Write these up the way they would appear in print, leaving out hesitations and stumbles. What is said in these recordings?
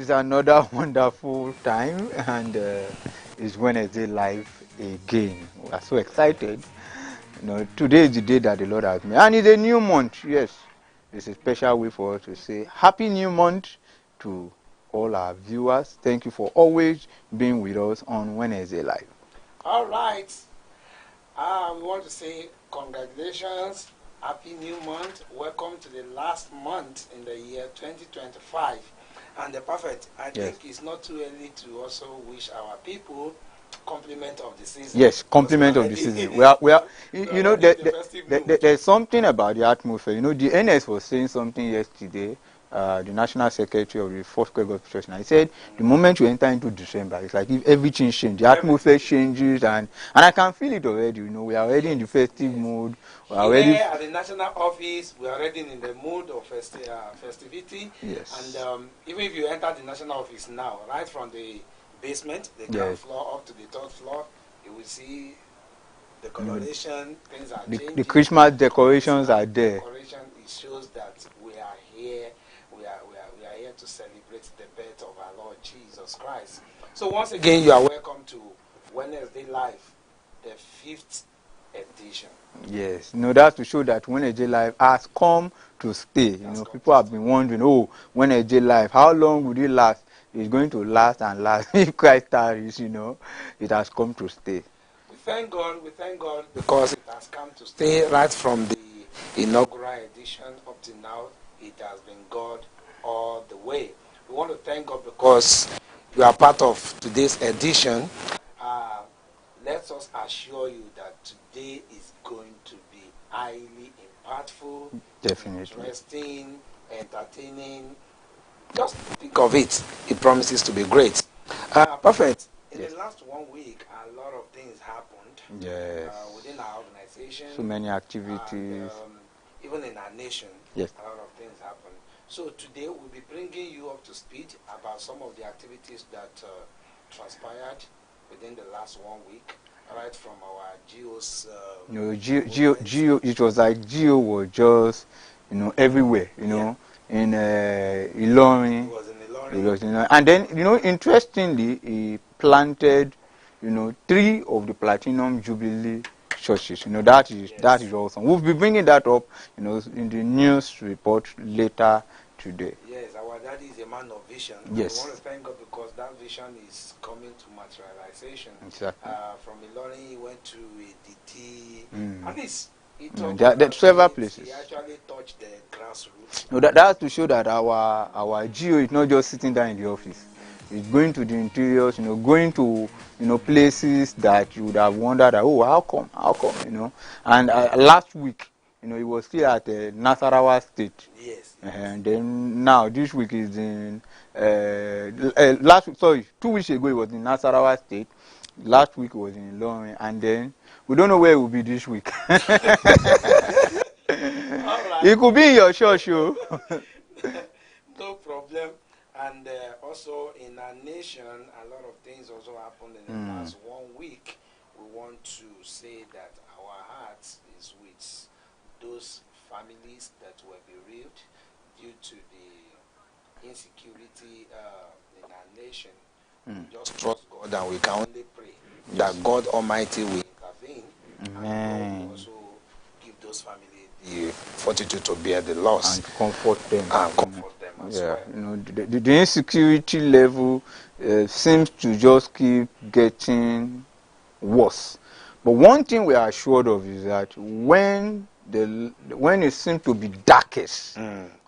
It's another wonderful time, and it's Wednesday live again. We are so excited. Today is the day that the Lord has made, and it's a new month. Yes, it's a special way for us to say Happy New Month to all our viewers. Thank you for always being with us on Wednesday live. All right. We want to say congratulations, happy new month. Welcome to the last month in the year 2025. And the prophet, I think it's not too early to also wish our people compliment of the season. Yes, compliment of the season. We are there's something about the atmosphere. The NS was saying something yesterday. The National Secretary of the Foursquare Gospel Church, and he said the moment you enter into December, it's like if everything changes, the atmosphere changes, and I can feel it already. We are already in the festive mood. We are already here at the national office. We are already in the mood of festivity. Yes. And even if you enter the national office now, right from the basement, the ground floor up to the third floor, you will see the coloration. Things are changing. The Christmas decorations are there. Decoration, it shows that we are here. We are here to celebrate the birth of our Lord Jesus Christ. So once again, you are welcome to Wednesday Live, the 5th edition. Yes, that's to show that Wednesday Live has come to stay. People have been wondering, Wednesday Live, how long would it last? It's going to last and last. If Christ tarries, it has come to stay. We thank God because it has come to stay right from the inaugural edition up to now. It has been God all the way. We want to thank God because you are part of today's edition. Let us assure you that today is going to be highly impactful, definitely interesting, entertaining. Just think of it. It promises to be great. Perfect. In the last 1 week, a lot of things happened. Yes. Within our organization. So many activities. And, even in our nation, yes, a lot of things happen. So today we'll be bringing you up to speed about some of the activities that transpired within the last 1 week, right from our GEO's. Geo. It was like Geo was just, everywhere. In Ilorin. It was in Ilorin. And then interestingly, he planted, 3 of the Platinum Jubilee churches. That is awesome. We'll be bringing that up, in the news report later today. Yes, our daddy is a man of vision. Yes. We want to thank God because that vision is coming to materialization. Exactly. From Ilorin, he went to ADT. At least there are several places. He actually touched the grassroots. That's to show that our Geo is not just sitting down in the office. It's going to the interiors, going to places that you would have wondered, how come, And last week, he was still at Nasarawa State. Yes. And then now this week is in 2 weeks ago he was in Nasarawa State. Last week was in Ilorin, and then we don't know where it will be this week. It could be in your church, No problem. And also in our nation, a lot of things also happened in the past 1 week. We want to say that our hearts is with those families that were bereaved due to the insecurity in our nation. Just trust God, and we can only pray that God Almighty will intervene and God also give those families the fortitude to bear the loss and comfort them. As well. The insecurity level seems to just keep getting worse. But one thing we are assured of is that when it seems to be darkest,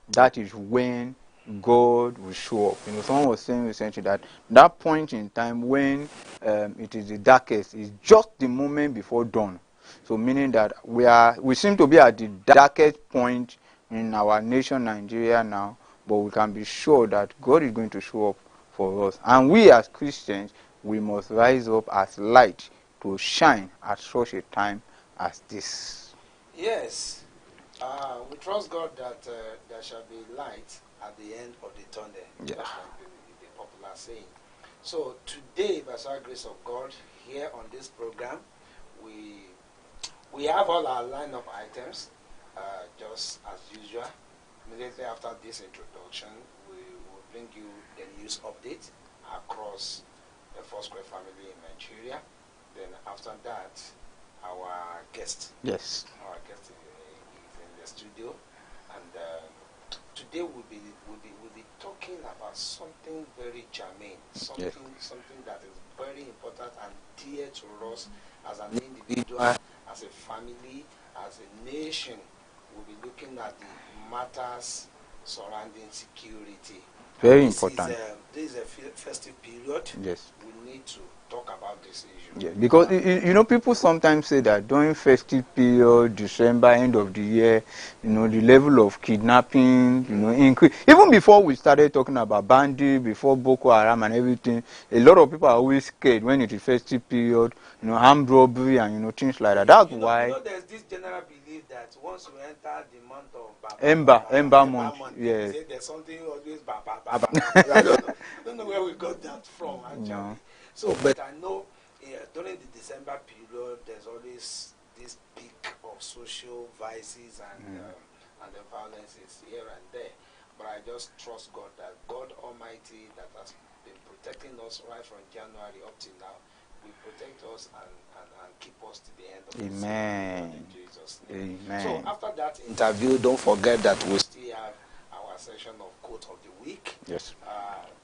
that is when God will show up. Someone was saying essentially that point in time when it is the darkest is just the moment before dawn. So meaning that we seem to be at the darkest point in our nation, Nigeria now, but we can be sure that God is going to show up for us. And we as Christians, we must rise up as light to shine at such a time as this. Yes. We trust God that there shall be light at the end of the tunnel. Yeah. That's like the popular saying. So today, by the grace of God, here on this program, we have all our line of items, just as usual. Immediately after this introduction, we will bring you the news update across the Foursquare family in Nigeria. Then after that, our guest, Yes. is in the studio, and today we'll be talking about something very germane, something that is very important and dear to us as an individual, as a family, as a nation. We'll be looking at the matters surrounding security. Very important. This is a festive period. Yes. We need to talk about this issue. Yeah, because people sometimes say that during festive period, December, end of the year, the level of kidnapping, increase. Even before we started talking about bandit, before Boko Haram and everything, a lot of people are always scared when it is festive period, armed robbery and things like that. That's why. There's this general belief that once you enter the month of Ember month, yes. There's something always I don't know where we got that from actually. No. So, but I know during the December period, there's always this peak of social vices and the violence is here and there. But I just trust God that God Almighty that has been protecting us right from January up till now will protect us and keep us to the end of the season in Jesus' name. Amen. So after that interview, don't forget that we still have our session of quote of the week. Yes.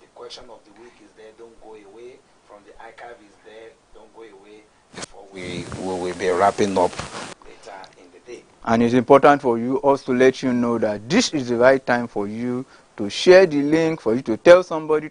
The question of the week is there. Don't go away. From the archive is there. Don't go away before we will be wrapping up later in the day. And it's important for you also to let you know that this is the right time for you to share the link, for you to tell somebody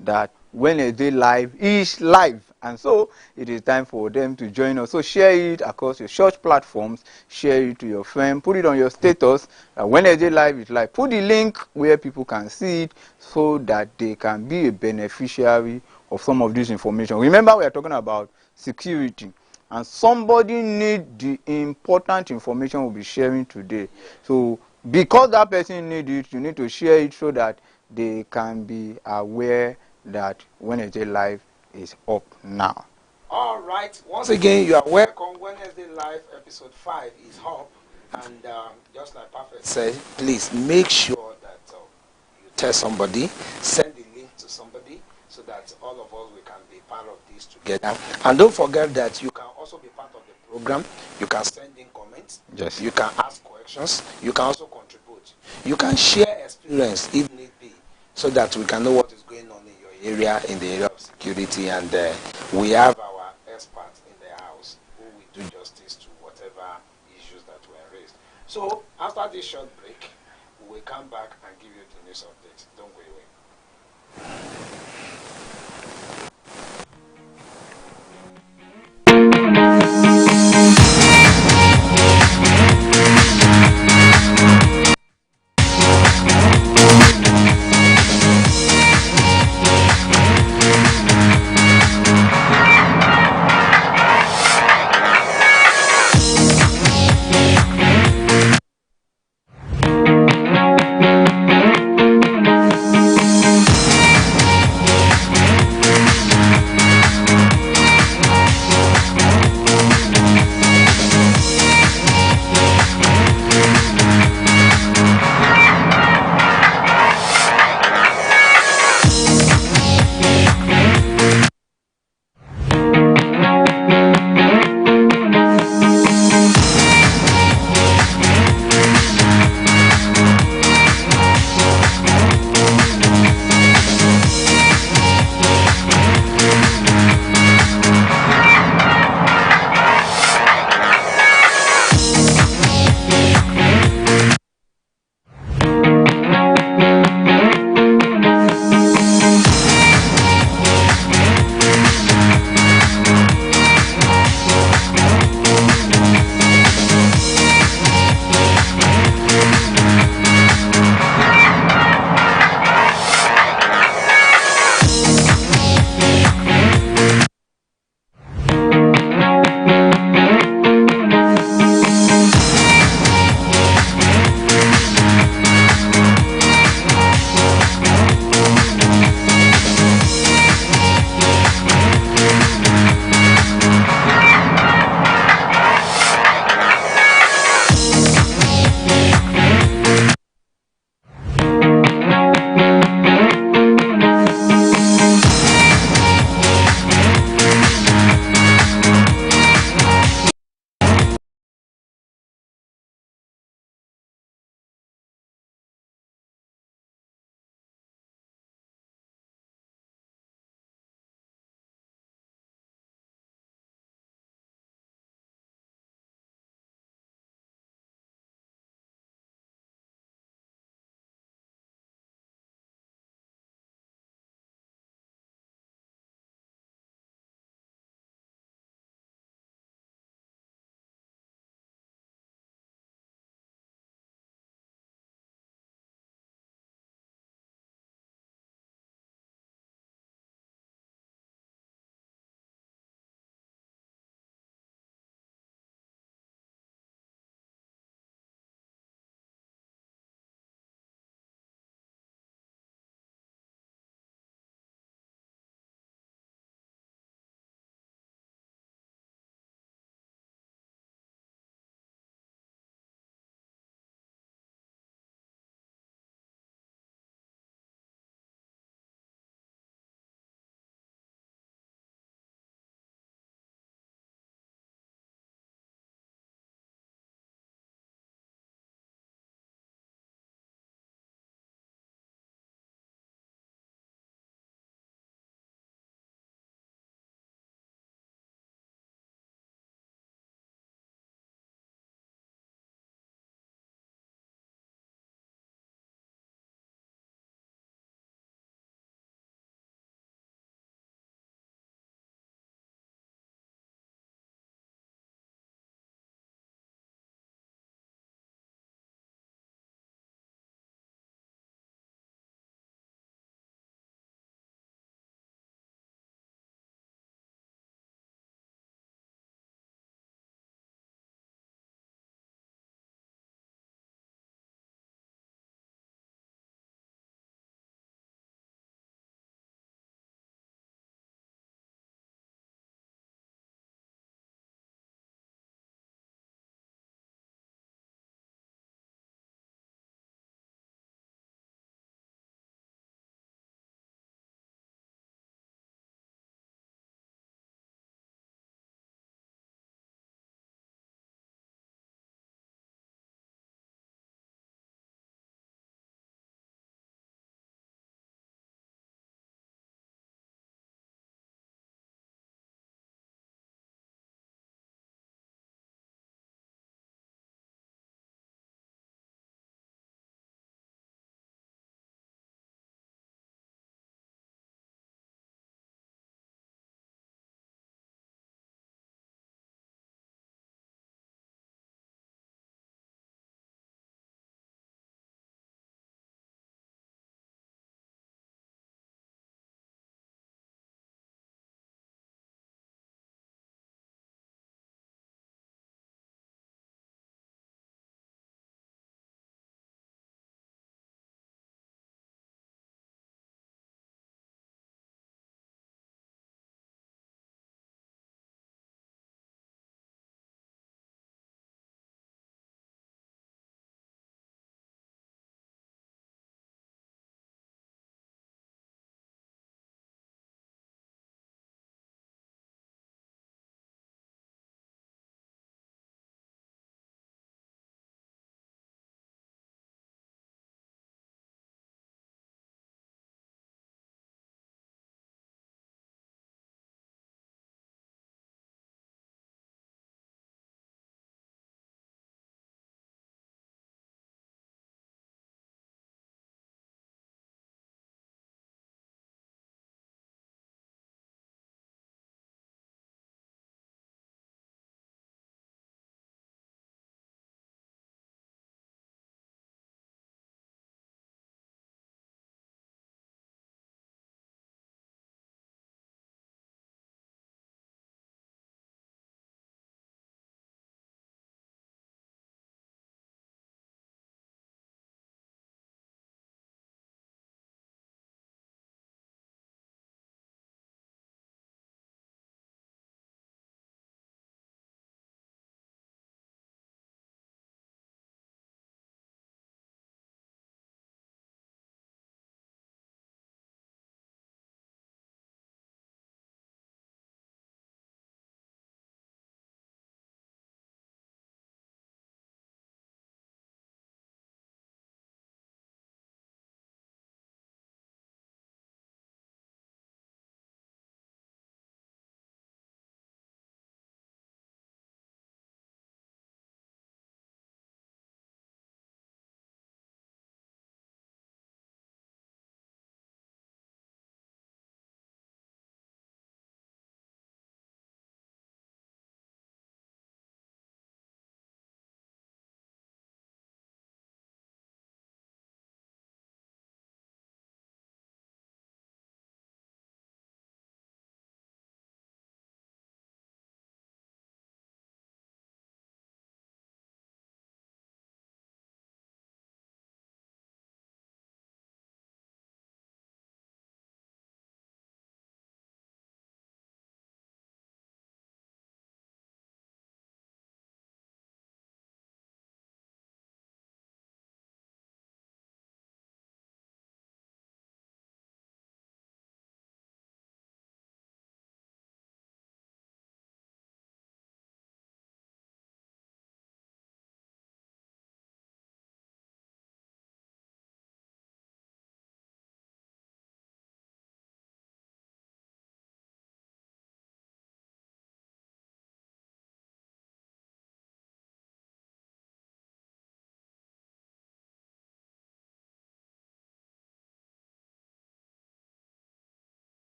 that Wednesday Live is live. And so it is time for them to join us. So share it across your church platforms, share it to your friend, put it on your status. Wednesday Live is live. Put the link where people can see it so that they can be a beneficiary of some of this information. Remember, we are talking about security. And somebody needs the important information we'll be sharing today. So because that person needs it, you need to share it so that they can be aware that Wednesday Live is up now. All right. Once again, you are welcome. Wednesday Live episode 5 is up. And just like Prophet said, please make sure that you tell somebody, send the link to somebody so that all of us we can be part of this together. And don't forget that you can also be part of the program. You can send in comments. Yes. You can ask questions. You can also contribute. You can share experience if need be so that we can know what is going on in your area, in the area of security. And we have our experts in the house who will do justice to whatever issues that were raised. So after this short break, we will come back and give you the news update. Don't go away.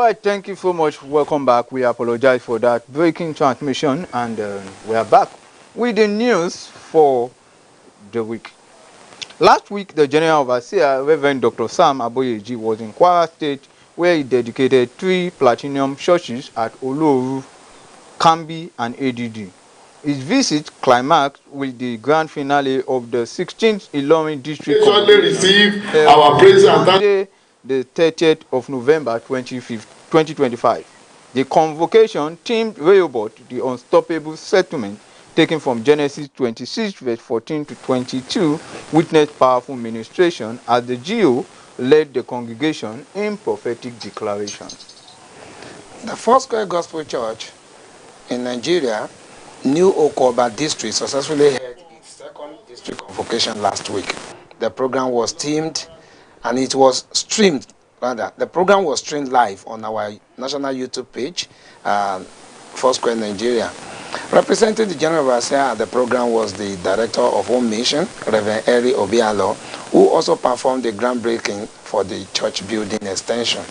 right, thank you so much. Welcome back. We apologize for that breaking transmission, and we are back with the news for the week. Last week, the General Overseer, Reverend Dr. Sam Aboyeji, was in Kwara State, where he dedicated 3 platinum churches at Oloru, Kambi, and ADD. His visit climaxed with the grand finale of the 16th Ilorin District Convention held Sunday, the 30th of November 2025. The convocation themed Rehoboth, the unstoppable settlement, taken from Genesis 26 verse 14 to 22, witnessed powerful ministration as the GO led the congregation in prophetic declaration. The Foursquare Gospel Church in Nigeria, New Okoba District, successfully held its second district convocation last week. The program was streamed live on our national YouTube page, Foursquare Nigeria. Representing the General Overseer at the program was the Director of Home Mission, Reverend Eri Obialo, who also performed the groundbreaking for the church building extension.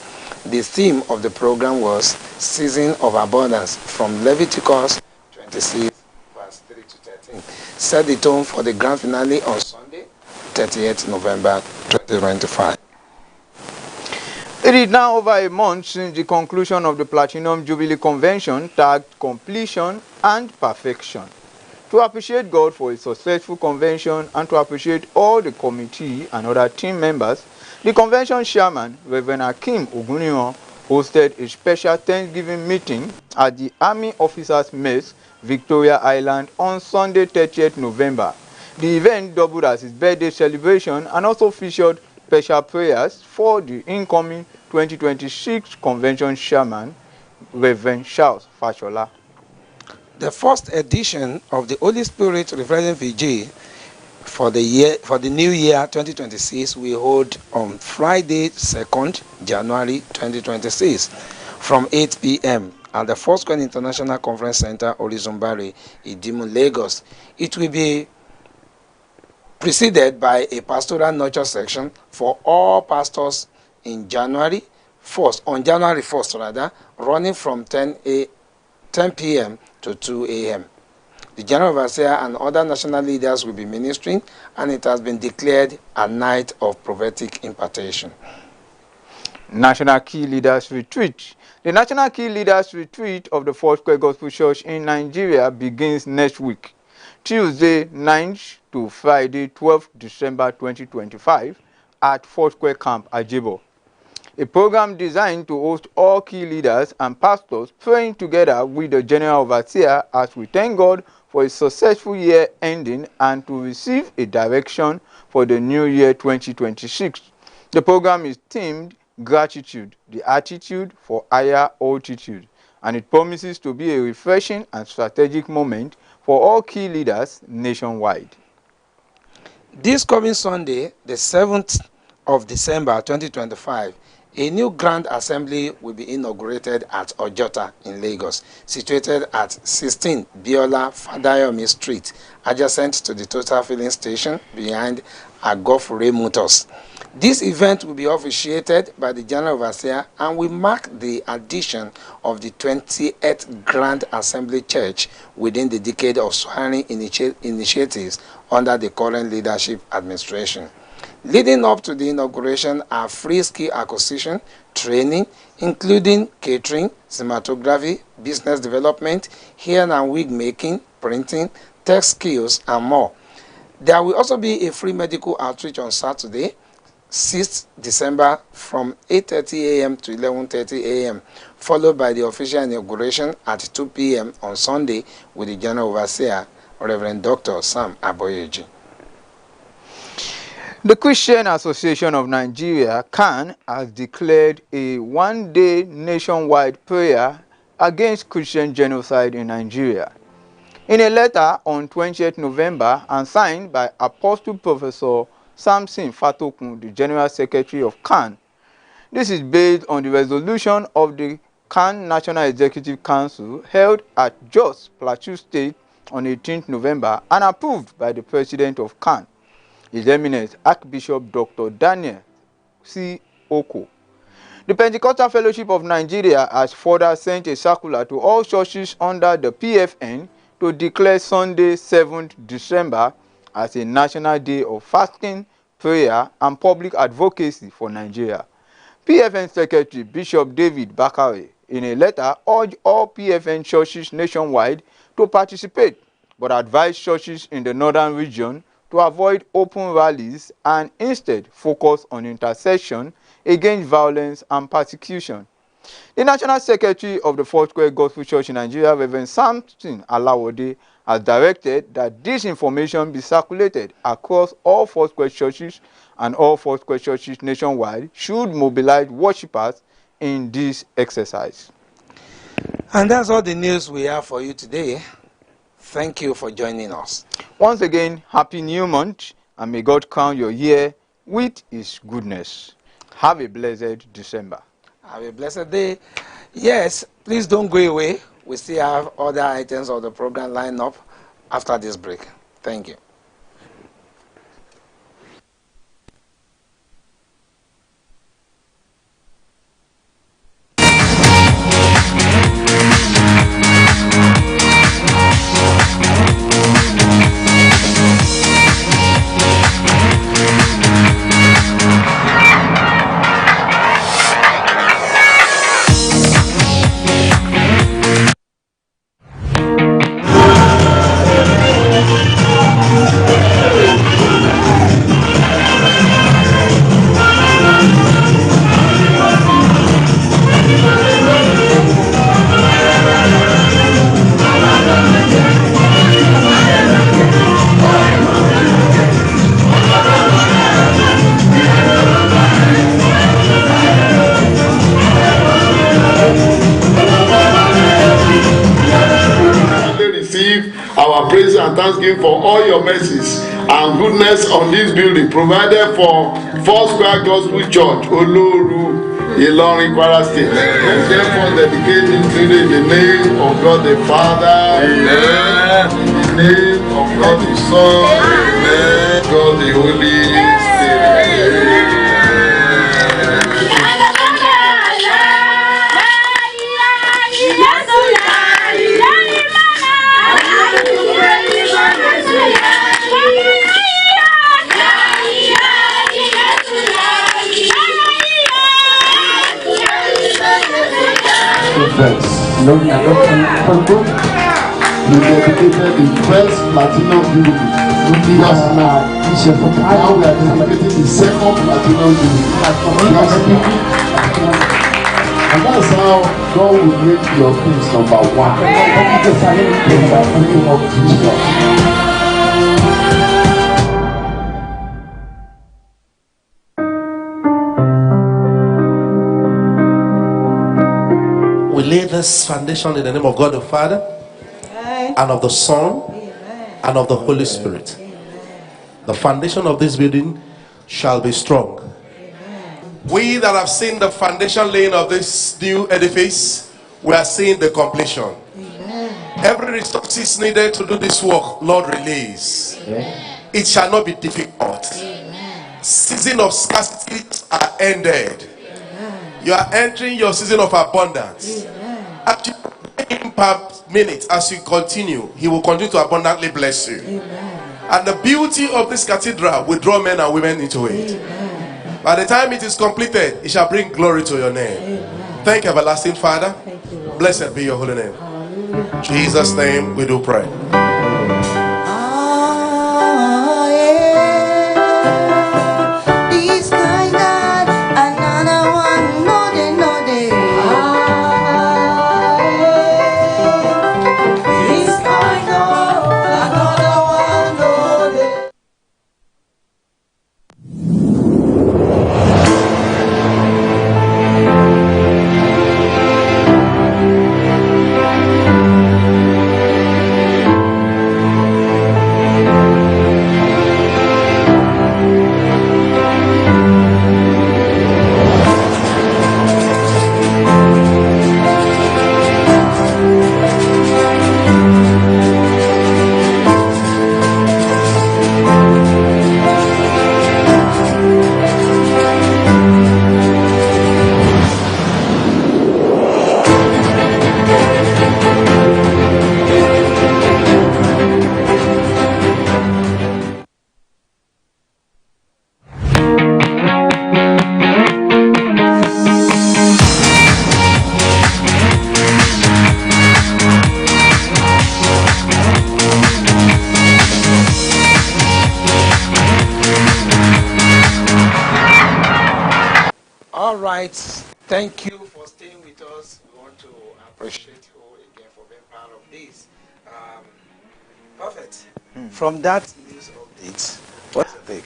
The theme of the program was Season of Abundance from Leviticus 26, verse 3 to 13. Set the tone for the grand finale on Sunday, 30th November 2025. It is now over a month since the conclusion of the Platinum Jubilee Convention tagged completion and perfection. To appreciate God for a successful convention and to appreciate all the committee and other team members, the convention chairman, Reverend Akim Oguniyan, hosted a special Thanksgiving meeting at the Army Officers Mess, Victoria Island on Sunday, 30th November. The event doubled as his birthday celebration and also featured special prayers for the incoming 2026 convention chairman, Reverend Charles Fashola. The first edition of the Holy Spirit Reverend VJ for the new year 2026 we hold on Friday, 2nd January 2026 from 8 p.m. at the Foursquare International Conference Center, Orizumbari, Idimu, Lagos. It will be preceded by a pastoral nurture section for all pastors on January 1st, running from 10 p.m. to 2 a.m. The General Overseer and other national leaders will be ministering, and it has been declared a night of prophetic impartation. National Key Leaders Retreat. The National Key Leaders Retreat of the Foursquare Gospel Church in Nigeria begins next week, Tuesday 9th to Friday 12th December 2025 at Foursquare Camp, Ajebo. A program designed to host all key leaders and pastors praying together with the General Overseer as we thank God for a successful year ending and to receive a direction for the new year 2026. The program is themed Gratitude, the Attitude for Higher Altitude, and it promises to be a refreshing and strategic moment for all key leaders nationwide. This coming Sunday, the 7th of December 2025, a new Grand Assembly will be inaugurated at Ojota in Lagos, situated at 16 Biola Fadayomi Street, adjacent to the Total Filling Station behind Agofure Motors. This event will be officiated by the General Overseer and will mark the addition of the 28th Grand Assembly Church within the decade of swearing initiatives under the current leadership administration. Leading up to the inauguration are free skill acquisition, training, including catering, cinematography, business development, hair and wig making, printing, tech skills, and more. There will also be a free medical outreach on Saturday, 6th December from 8:30 a.m. to 11:30 a.m., followed by the official inauguration at 2 p.m. on Sunday with the General Overseer, Reverend Dr. Sam Aboyeji. The Christian Association of Nigeria, CAN, has declared a one-day nationwide prayer against Christian genocide in Nigeria. In a letter on 20th November and signed by Apostle Professor Samson Fatokun, the General Secretary of CAN, this is based on the resolution of the CAN National Executive Council held at Jos, Plateau State on 18th November and approved by the President of CAN, His Eminence Archbishop Dr. Daniel C. Oko. The Pentecostal Fellowship of Nigeria has further sent a circular to all churches under the PFN to declare Sunday 7th December as a national day of fasting, prayer, and public advocacy for Nigeria. PFN Secretary Bishop David Bakare, in a letter, urged all PFN churches nationwide to participate, but advised churches in the northern region to avoid open rallies and instead focus on intercession against violence and persecution. The National Secretary of the Foursquare Gospel Church in Nigeria, Reverend Samson Alawode, has directed that this information be circulated across all Foursquare churches, and all Foursquare churches nationwide should mobilize worshippers in this exercise. And that's all the news we have for you today. Thank you for joining us. Once again, Happy New Month, and may God crown your year with His goodness. Have a blessed December. Have a blessed day. Yes, please don't go away. We still have other items of the program lined up after this break. Thank you. Our praise and thanksgiving for all your mercies and goodness on this building provided for Foursquare Gospel Church, Oloru, Ilorin, Kwara State. Let's therefore dedicate this building in the name of God the Father, Amen. In the name of God the Son, Amen. God the Holy Spirit. Lord, adoption We dedicated the first platinum jubilee last night. Now we are dedicating the second platinum jubilee. And that's how God will make your things number one. we lay this foundation in the name of God the Father, Amen. And of the Son, Amen. And of the Holy Spirit. Amen. The foundation of this building shall be strong. Amen. We that have seen the foundation laying of this new edifice, we are seeing the completion. Amen. Every resources needed to do this work, Lord, release. Amen. It shall not be difficult. Amen. Season of scarcity are ended. You are entering your season of abundance. As you pay him per minute, as you continue, he will continue to abundantly bless you. Amen. And the beauty of this cathedral will draw men and women into it. Amen. By the time it is completed, it shall bring glory to your name. Amen. Thank you, everlasting Father. Thank you, blessed be your holy name. Hallelujah. In Jesus' name we do pray. right. Thank you for staying with us. We want to appreciate you again for being part of this. Perfect. From that news update, what's your take?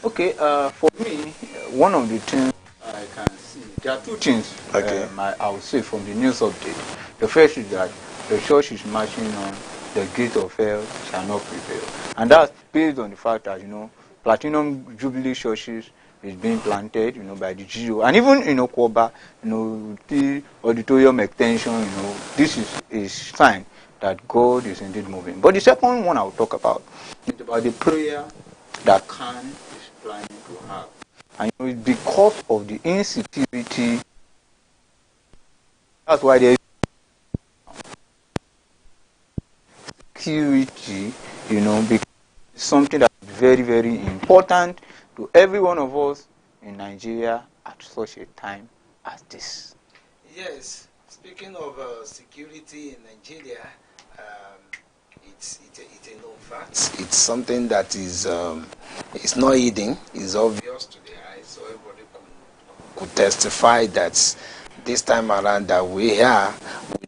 Okay, for me, one of the things I can see, there are two things Okay. I would say from the news update. The first is that the church is marching on the gate of hell shall not prevail. And that's based on the fact that, Platinum Jubilee churches is being planted, by the GO. And even, Koba, the auditorium extension, this is fine that God is indeed moving. But the second one I'll talk about is about the prayer that Khan is planning to have. And it's because of the insecurity. That's why there is security, because it's something that's very, very important to every one of us in Nigeria at such a time as this. Yes. Speaking of security in Nigeria, it's a known fact. It's something that is it's not hidden. It's obvious to the eye, so everybody could testify that this time around that we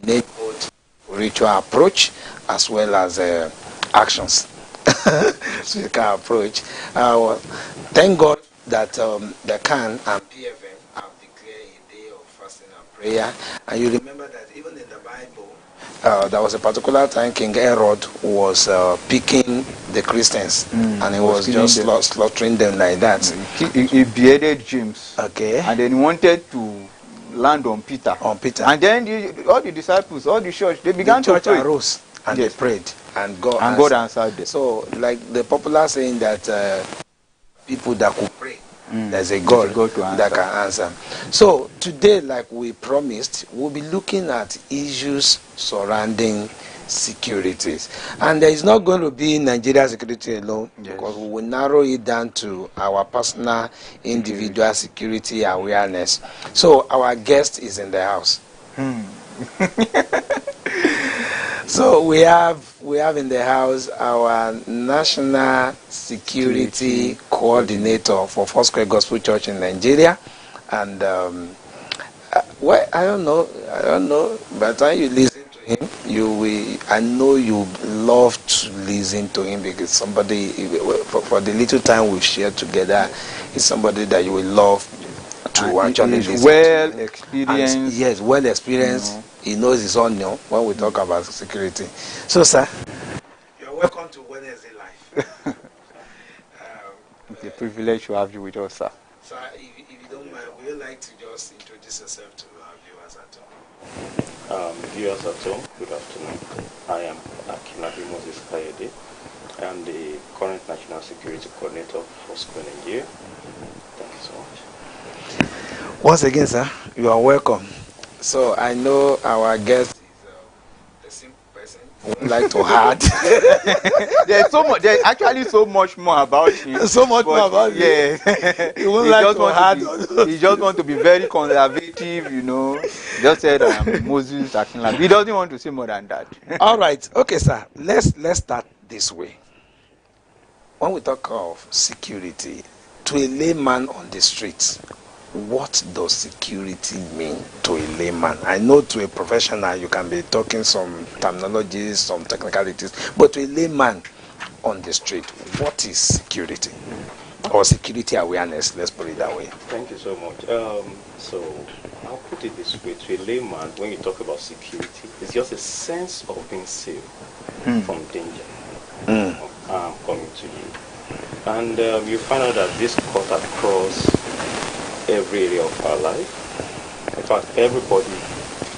need both ritual approach as well as actions. So you can approach. Thank God that the CAN and PFM have declared a day of fasting and prayer. And you remember that even in the Bible, there was a particular time King Herod was picking the Christians, and he was just slaughtering them like that. He beheaded James. Okay. And then he wanted to land on Peter. And then all the disciples, all the church, they began to pray. Arose and they prayed, and God answered them. So, like the popular saying that people that could pray, there's a God that can answer. So today, like we promised, we'll be looking at issues surrounding securities, and there is not going to be Nigeria security alone, because we will narrow it down to our personal, individual security awareness. So our guest is in the house. So we have in the house our National Security Coordinator for Foursquare Gospel Church in Nigeria, and I don't know. By the time you listen to him, I know you love to listen to him, because somebody, for the little time we've shared together, is somebody that you will love to actually listen well to. experienced. Yes, well experienced. He knows his own when we talk about security. So, sir, you're welcome to Wednesday Live. It's a privilege to have you with us, sir. Sir, if you don't mind, would you like to just introduce yourself to our viewers at home? Viewers at home, good afternoon. I am Akinabi Moses Kayede. I am the current National Security Coordinator for Foursquare Nigeria. Thank you so much. Once again, sir, you are welcome. So I know our guest is a simple person who would like to add. There's actually so much more about him. So much more about him. Yeah. He would like to add. He just want to be very conservative, Just said Moses Akinlabi. He doesn't want to say more than that. All right. Okay, sir. Let's start this way. When we talk of security, to a layman on the streets, what does security mean to a layman? I know to a professional you can be talking some terminologies, some technicalities, but to a layman on the street, what is security? Or security awareness, let's put it that way. Thank you so much. So I'll put it this way: to a layman, when you talk about security, it's just a sense of being safe from danger coming to you. And you find out that this cut across every area of our life. In fact, everybody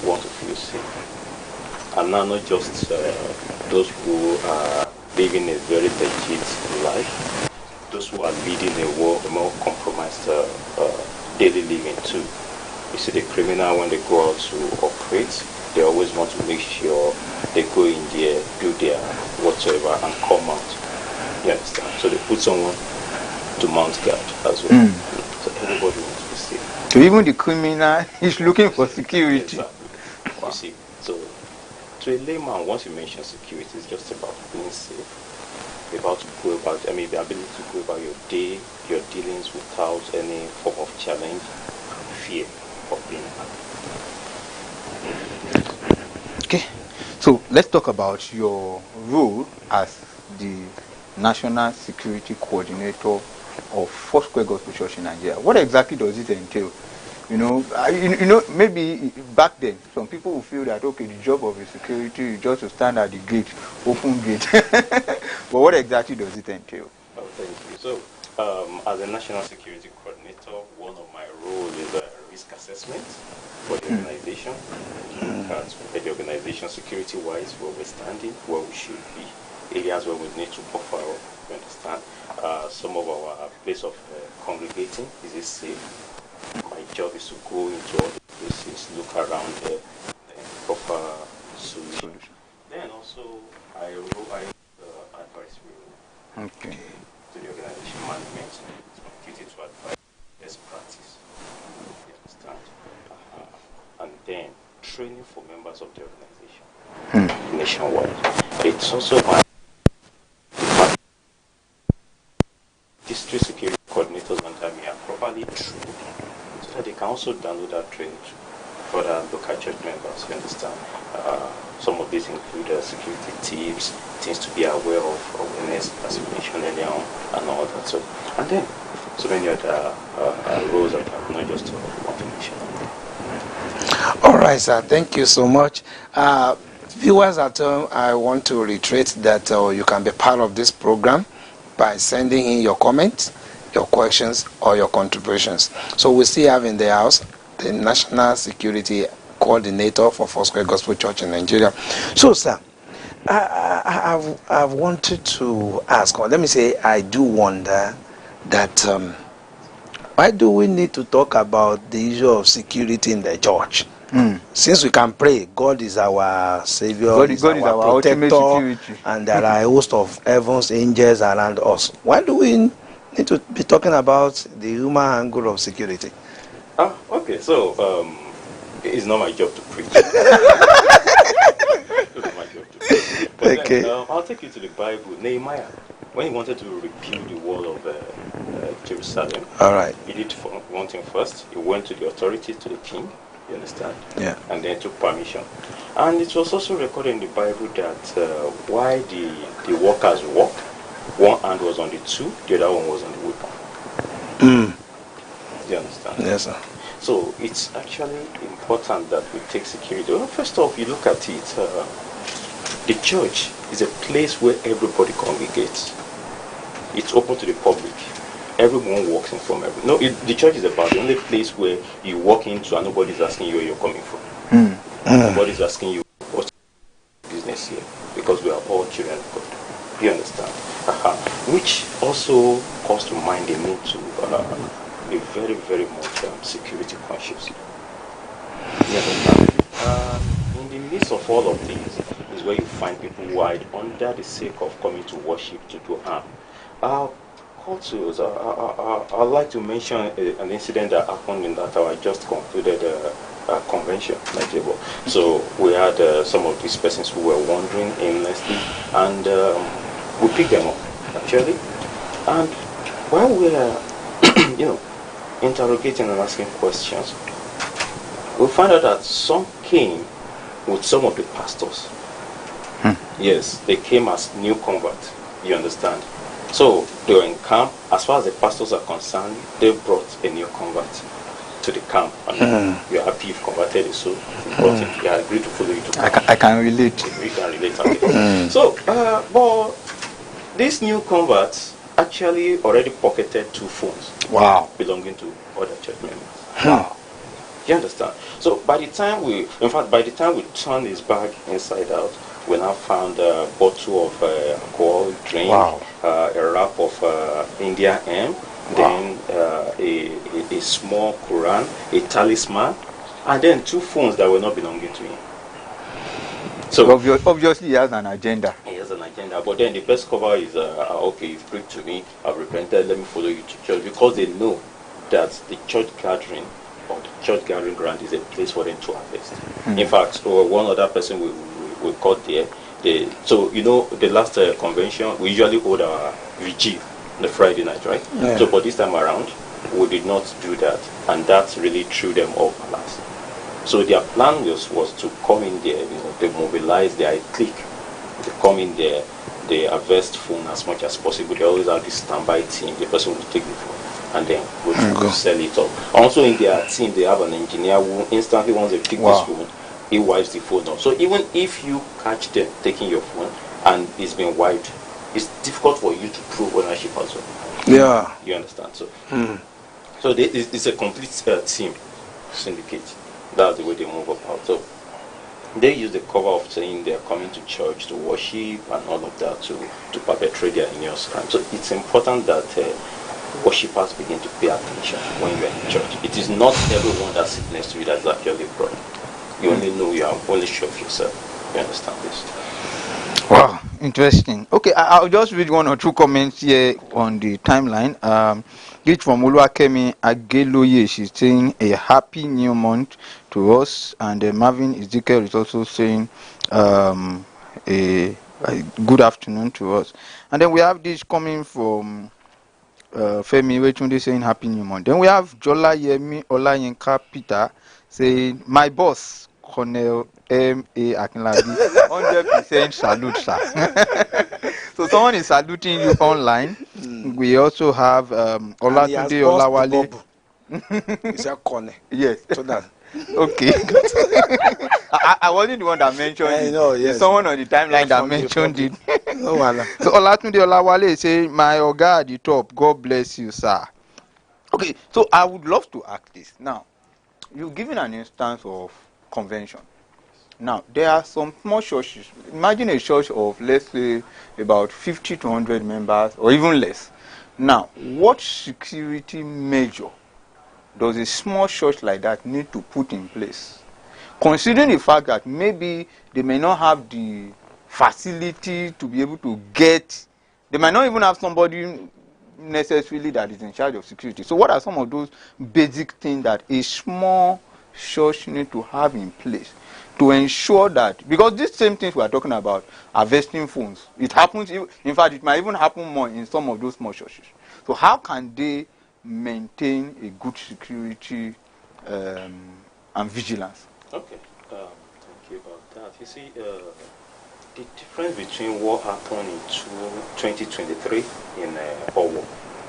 wants to feel safe. And now not just those who are living a very legit life, those who are leading a more compromised daily living too. You see, the criminal, when they go out to operate, they always want to make sure they go in there, do their whatsoever, and come out. You understand? So they put someone to mount guard as well. So everybody wants to be safe. So even the criminal is looking for security. Yes, wow. You see, so to a layman, once you mention security, it's just about being safe, about the ability to go about your day, your dealings without any form of challenge, fear of being hacked. Okay, so let's talk about your role as the National Security Coordinator of Foursquare Gospel Church in Nigeria. What exactly does it entail? Maybe back then, some people will feel that, okay, the job of a security is just to stand at the gate, open gate. But what exactly does it entail? Oh, thank you. So, as a National Security Coordinator, one of my roles is risk assessment for the organization. Look at where the organization security-wise, where we're standing, where we should be, areas where we need to buffer up, you understand. Some of our place of congregating, is it safe? My job is to go into all the places, look around there, and offer solution. Then also, I advisory role. Okay. To the organization management. It's my duty to advise best practice. You understand? And then training for members of the organization nationwide. It's also my district security coordinators on time are properly trained so that they can also download that training for the local church members. You understand? Some of these include security tips, things to be aware of, awareness, as you mentioned earlier on, and all that. So, and then so many other roles that I'm not just want to mention. All right, sir. Thank you so much. Viewers at home, I want to reiterate that you can be part of this program by sending in your comments, your questions, or your contributions. So we still have in the house the National Security Coordinator for Foursquare Gospel Church in Nigeria. So, sir, I've wanted to ask, or let me say, I do wonder that why do we need to talk about the issue of security in the church? Since we can pray, God is our Savior, God is our ultimate protector, security. and there are a host of heavens, angels around us. Why do we need to be talking about the human angle of security? Okay, so it's not my job to preach. It's not my job to preach. But Okay. then, I'll take you to the Bible. Nehemiah, when he wanted to rebuild the wall of Jerusalem, All right. he did one thing first. He went to the authorities, to the king, you understand? Yeah. And then took permission. And it was also recorded in the Bible that while the workers worked, one hand was on the tool, the other one was on the weapon. Do you understand? Yes, sir. So it's actually important that we take security. Well, first off, you look at it, the church is a place where everybody congregates. It's open to the public. Everyone walks in from every. No, the church is about the only place where you walk into and nobody's asking you where you're coming from. Nobody's asking you what's business here, because we are all children of God. You understand? Which also calls to mind the need to be very, very much security conscious. You understand? In the midst of all of these is where you find people who hide under the sake of coming to worship to do harm. I'd like to mention an incident that happened in that our just concluded convention, Nigeria. So we had some of these persons who were wandering aimlessly, and we picked them up actually. And while we were, interrogating and asking questions, we found out that some came with some of the pastors. Yes, they came as new converts. You understand? So they were in camp. As far as the pastors are concerned, they brought a new convert to the camp. And you're happy you've converted it, so you brought him. You agreed to follow you to camp. I can relate. We can relate. Okay. So, but these new converts actually already pocketed 2 phones. Wow. Belonging to other church members. Wow. You understand? So by the time we turned his bag inside out, we now found a bottle of alcohol drink, a wrap of India M, then a small Quran, a talisman, and then 2 phones that were not belonging to him. So obviously he has an agenda. He has an agenda, but then the best cover is okay, you've preached to me, I've repented, let me follow you to church, because they know that the church gathering or the church gathering ground is a place for them to harvest. In fact, one other person we caught there. So the last convention we usually hold our vigil on the Friday night, right? Yeah. So but this time around we did not do that, and that really threw them off balance. So their plan was to come in there, they mobilize, they click, they come in there, they harvest phone as much as possible. They always have this standby team. The person will take the phone and then go to sell it up. Also in their team, they have an engineer who instantly, once they pick this phone, he wipes the phone off. So even if you catch them taking your phone and it's been wiped, it's difficult for you to prove ownership as well. Yeah. You understand? So, so it's a complete team syndicate. That's the way they move about. So they use the cover of saying they're coming to church to worship and all of that to perpetrate their heinous crime. So it's important that worshippers begin to pay attention when you're in church. It is not everyone that sits next to you that's actually a problem. You only know, you are only sure of yourself. You understand this? Wow, interesting. Okay, I'll just read one or two comments here on the timeline. Each from Oluwakemi Ageloye. She's saying a happy new month to us, and Marvin Ezekiel is also saying a good afternoon to us. And then we have this coming from Femi Wetunde saying happy new month. Then we have Jola Yemi Olayinka Peter saying my boss Colonel M.A. Akinlabi 100% salute, sir. So someone is saluting you online. We also have Olatunde Olawale. It's a corner. Yes. So that. Okay. I wasn't the one that mentioned it. know, yes, it's someone on the timeline that mentioned it. No, so Olatunde Olawale is saying, my Oga at the top, God bless you, sir. Okay, so I would love to ask this. Now, you've given an instance of convention. Now, there are some small churches. Imagine a church of, let's say, about 50 to 100 members, or even less. Now, what security measure does a small church like that need to put in place? Considering the fact that maybe they may not have the facility to be able to get, they might not even have somebody necessarily that is in charge of security. So what are some of those basic things that a small church need to have in place to ensure that, because these same things we are talking about, harvesting phones, it happens, in fact it might even happen more in some of those small churches. So how can they maintain a good security and vigilance? Okay, thank you about that. You see, the difference between what happened in 2023 in Owo,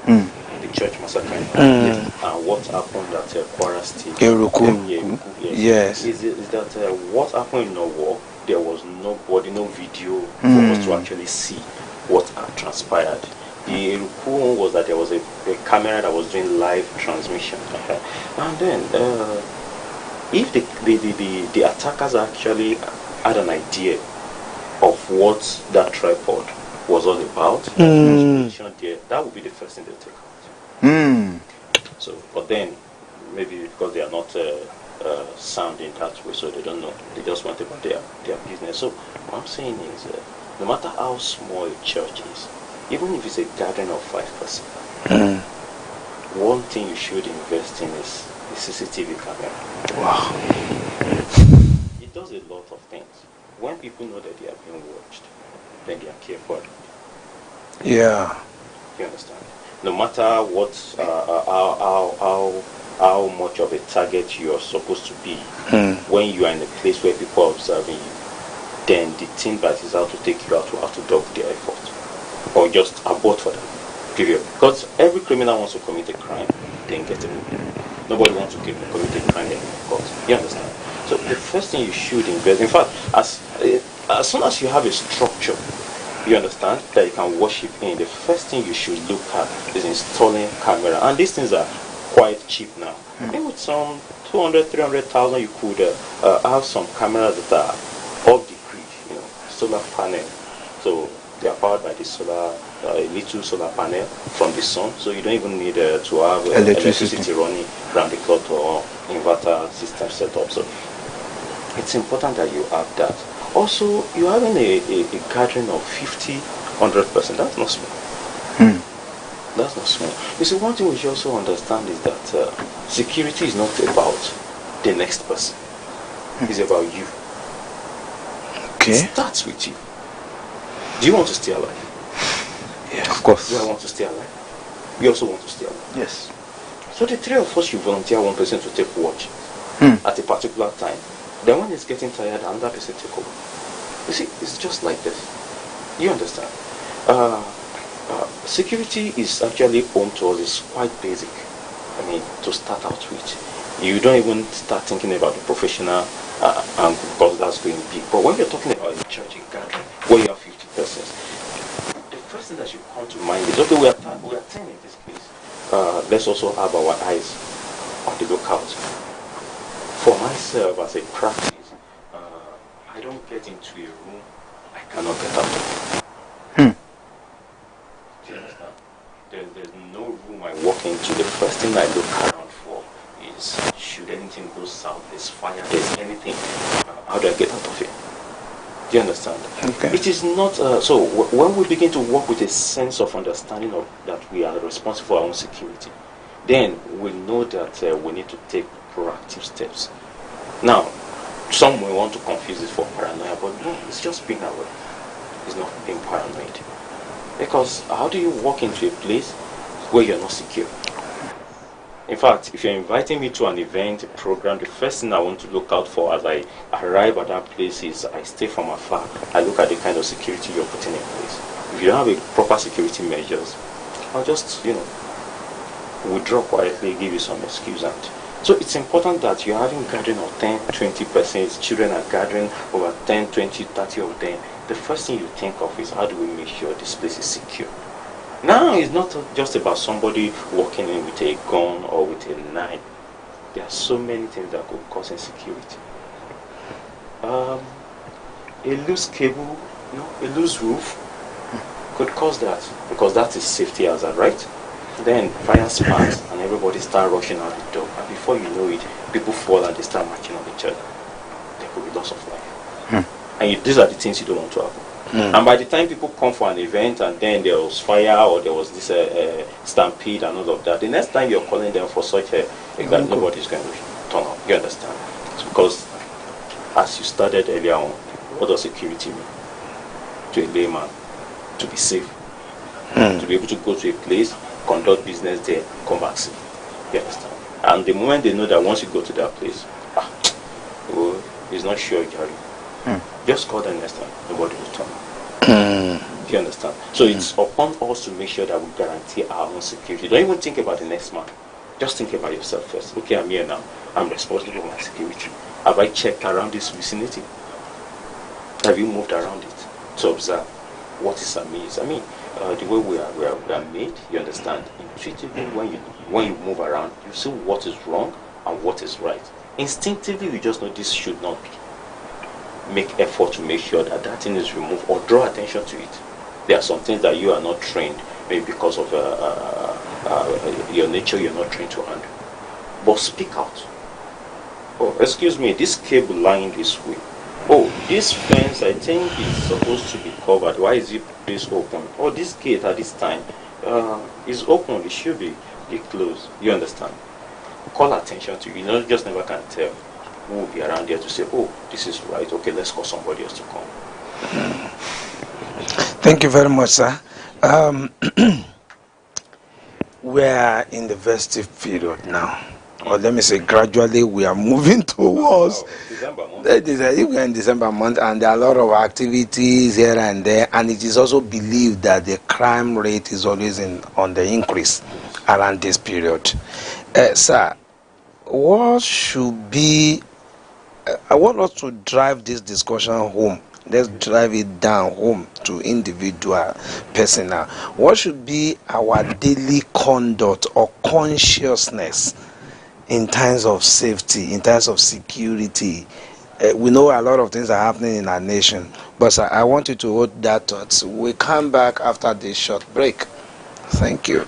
the church massacre, and what happened at Kwara State, Eruku. Yes, is that what happened in Owo, there was nobody, no video for us to actually see what had transpired. The Eruku one was that there was a camera that was doing live transmission, and then if the attackers actually had an idea of what that tripod was all about, that would be the first thing they take out. So, but then maybe because they are not sound in that way, so they don't know. They just want about their business. So what I'm saying is, no matter how small a church is, even if it's a gathering of 5%, one thing you should invest in is the CCTV camera. Wow. It does a lot of things. When people know that they are being watched, then they are careful. Yeah. You understand? No matter what, how much of a target you are supposed to be, when you are in a place where people are observing you, then the team that is out to take you out will have to double their effort, or just abort for them. Period. Because every criminal wants to commit a crime, then get away. Nobody wants to commit a crime, then get caught. You understand? So the first thing you should invest, in fact, as soon as you have a structure, you understand, that you can worship in, the first thing you should look at is installing camera. And these things are quite cheap now. I think with some 200, 300,000, you could have some cameras that are off the grid, solar panel. So they are powered by the solar, a little solar panel from the sun. So you don't even need to have electricity running around the clock or inverter system set up. So it's important that you have that. Also, you're having a gathering of 50, 100%. That's not small. That's not small. You see, one thing we should also understand is that security is not about the next person. It's about you. Okay. It starts with you. Do you want to stay alive? Yeah, of course. Do I want to stay alive? You also want to stay alive. Yes. So the three of us, you volunteer one person to take watch at a particular time. Then when it's getting tired, another person take over. You see, it's just like this. You understand? Security is actually home to us. It's quite basic. I mean, to start out with. You don't even start thinking about the professional angle because that's going big. But when you're talking about a church, a gathering, where you have 50 persons, the first thing that should come to mind is, okay, we are 10 in this place. Let's also have our eyes on the lookout. For myself, as a practice, I don't get into a room I cannot get out of. Do you understand? There's no room I walk into. The first thing I look around for is, should anything go south, there's fire, there's anything, how do I get out of it? Do you understand? Okay. It is not, so when we begin to work with a sense of understanding of that we are responsible for our own security, then we know that we need to take proactive steps. Now, some may want to confuse it for paranoia, but no, it's just being aware. It's not being paranoid. Because how do you walk into a place where you're not secure? In fact, if you're inviting me to an event, a program, the first thing I want to look out for as I arrive at that place is I stay from afar. I look at the kind of security you're putting in place. If you don't have a proper security measures, I'll just, withdraw quietly, give you some excuse. And so it's important that you're having gathering of 10, 20 persons, children are gathering over 10, 20, 30 of them. The first thing you think of is, how do we make sure this place is secure? Now, it's not just about somebody walking in with a gun or with a knife. There are so many things that could cause insecurity. A loose cable, a loose roof could cause that, because that is safety hazard, right? Then fire sparks and everybody start rushing out the door, and before you know it, people fall and they start marching on each other. There could be loss of life. And these are the things you don't want to happen. And by the time people come for an event and then there was fire or there was this stampede and all of that, the next time you're calling them for such a that nobody's going to turn up. You understand? It's because, as you started earlier on, what does security mean? To a layman, to be safe, to be able to go to a place, conduct business there, come back safe. You understand? And the moment they know that once you go to that place, it's not sure, Gary. Just call them next time, nobody will turn up. Do you understand? So it's upon us to make sure that we guarantee our own security. Don't even think about the next man. Just think about yourself first. Okay, I'm here now. I'm responsible for my security. Have I checked around this vicinity? Have you moved around it to observe what is amiss? I mean, the way we are made, you understand? Intuitively, when you move around, you see what is wrong and what is right. Instinctively, you just know this should not be. Make effort to make sure that that thing is removed or draw attention to it. There are some things that you are not trained, maybe because of your nature, you're not trained to handle. But speak out. Oh, excuse me, this cable lying this way. Oh, this fence, I think, is supposed to be covered. Why is it this open? Oh, this gate at this time is open. It should be closed. You understand? Call attention to it. You just never can tell who will be around there to say, oh, this is right. Okay, let's call somebody else to come. Thank you very much, sir. We are in the festive period now. Or let me say, gradually we are moving towards December month. We are in December month, and there are a lot of activities here and there, and it is also believed that the crime rate is always on the increase around this period. Sir, what should be I want us to drive this discussion home. Let's drive it down home to individual, personal. What should be our daily conduct or consciousness in times of safety, in times of security? We know a lot of things are happening in our nation, but sir, I want you to hold that thought. We'll come back after this short break. Thank you.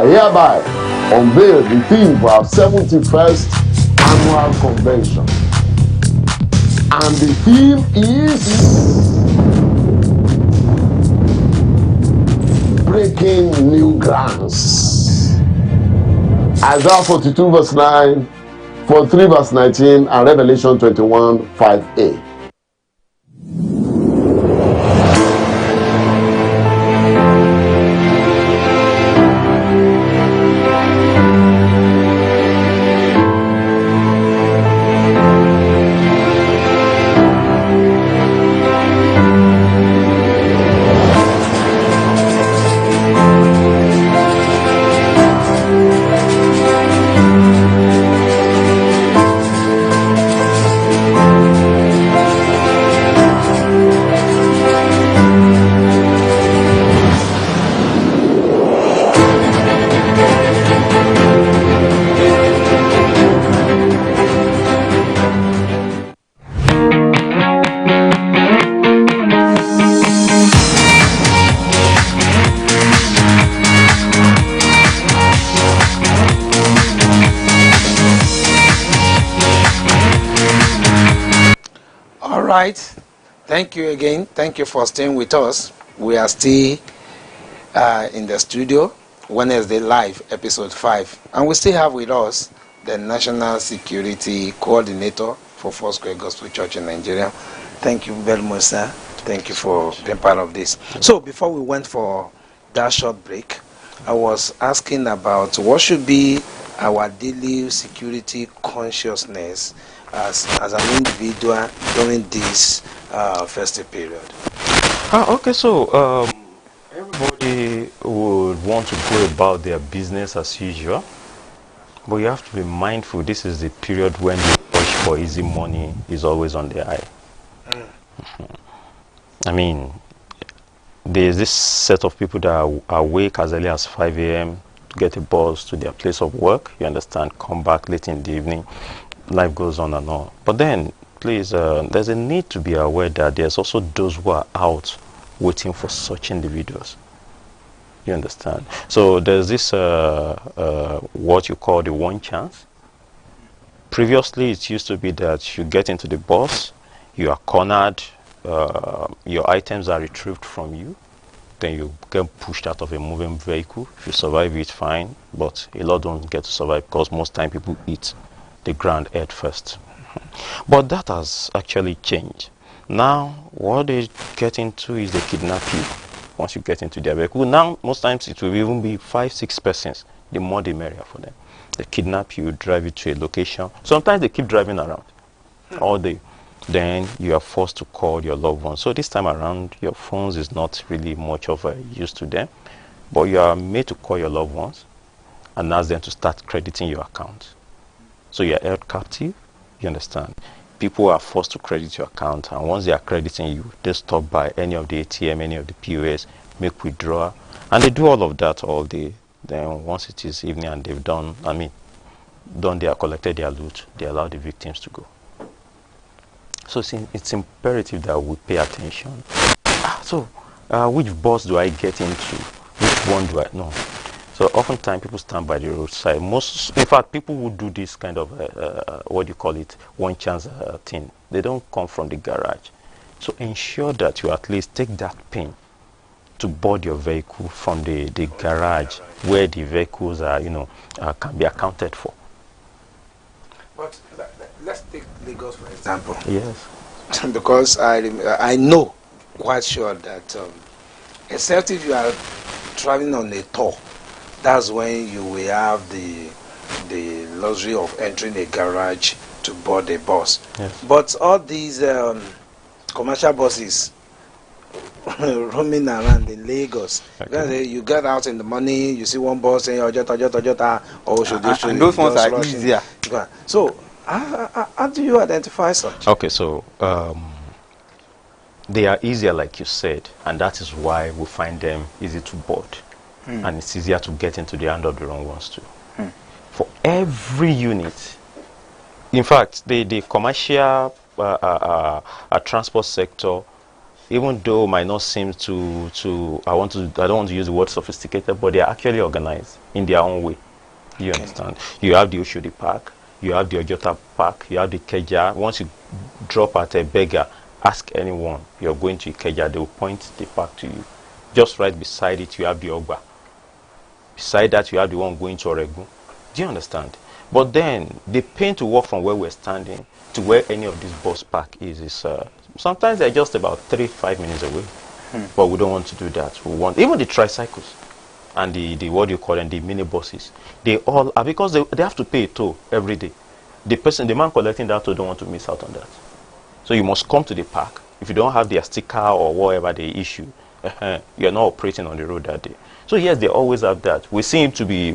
hereby unveil the theme for our 71st annual convention. And the theme is breaking new grounds. Isaiah 42 verse 9, 43 verse 19, and Revelation 21 5a. All right. Thank you again. Thank you for staying with us. We are still in the studio, Wednesday Live, episode 5. And we still have with us the National Security Coordinator for Foursquare Gospel Church in Nigeria. Thank you very much, sir. Thank you for being part of this. So before we went for that short break, I was asking about what should be our daily security consciousness as an individual during this festive period. Okay, so everybody would want to go about their business as usual, but you have to be mindful. This is the period when the push for easy money is always on the eye. I mean, there's this set of people that are awake as early as 5 a.m. to get a bus to their place of work, you understand, come back late in the evening, life goes on and on. But then, please, there's a need to be aware that there's also those who are out waiting for such individuals. You understand? So there's this, what you call the one chance. Previously, it used to be that you get into the bus, you are cornered, your items are retrieved from you, then you get pushed out of a moving vehicle. If you survive it, fine, but a lot don't get to survive because most time people eat the ground head first. But that has actually changed. Now, what they get into is they kidnap you once you get into their vehicle. Now, most times it will even be 5-6 persons. The more the merrier for them. They kidnap you, drive you to a location. Sometimes they keep driving around all day. Then you are forced to call your loved ones. So this time around, your phones is not really much of a use to them, but you are made to call your loved ones and ask them to start crediting your account. So you are held captive, you understand. People are forced to credit your account, and once they are crediting you, they stop by any of the ATM, any of the POS, make withdrawal, and they do all of that all day. Then once it is evening and they've done, they are collected their loot, they allow the victims to go. So it's imperative that we pay attention. Which bus do I get into? Which one do I know? So oftentimes people stand by the roadside. In fact, people who do this kind of what do you call it, one chance thing, they don't come from the garage. So ensure that you at least take that pin to board your vehicle from the garage where the vehicles are, can be accounted for. But let's take Lagos for example. Yes. Because I know quite sure that except if you are traveling on a tour, that's when you will have the luxury of entering a garage to board a bus. Yes. But all these commercial buses roaming around in Lagos, okay. You get out in the morning, you see one bus saying Ojota, or should and those ones are easier. So how do you identify such? Okay, so they are easier, like you said, and that is why we find them easy to board. And it's easier to get into the hand of the wrong ones too. For every unit, in fact, the commercial transport sector even though it might not seem I don't want to use the word sophisticated, but they are actually organized in their own way. You understand? You have the Oshodi Park, you have the Ojota Park, you have the Ikeja. Once you drop at a beggar, ask anyone you're going to Ikeja, they will point the park to you. Just right beside it, you have the Ogba. Beside that, you have the one going to Oregun. Do you understand? But then, the pain to walk from where we're standing to where any of this bus park is sometimes they're just about 3-5 minutes away. But we don't want to do that. We want, even the tricycles and the what do you call them, the minibuses, they all are, because they have to pay a toll every day. The man collecting that toll don't want to miss out on that. So you must come to the park. If you don't have their sticker or whatever they issue, you're not operating on the road that day. So yes, they always have that. We see it to be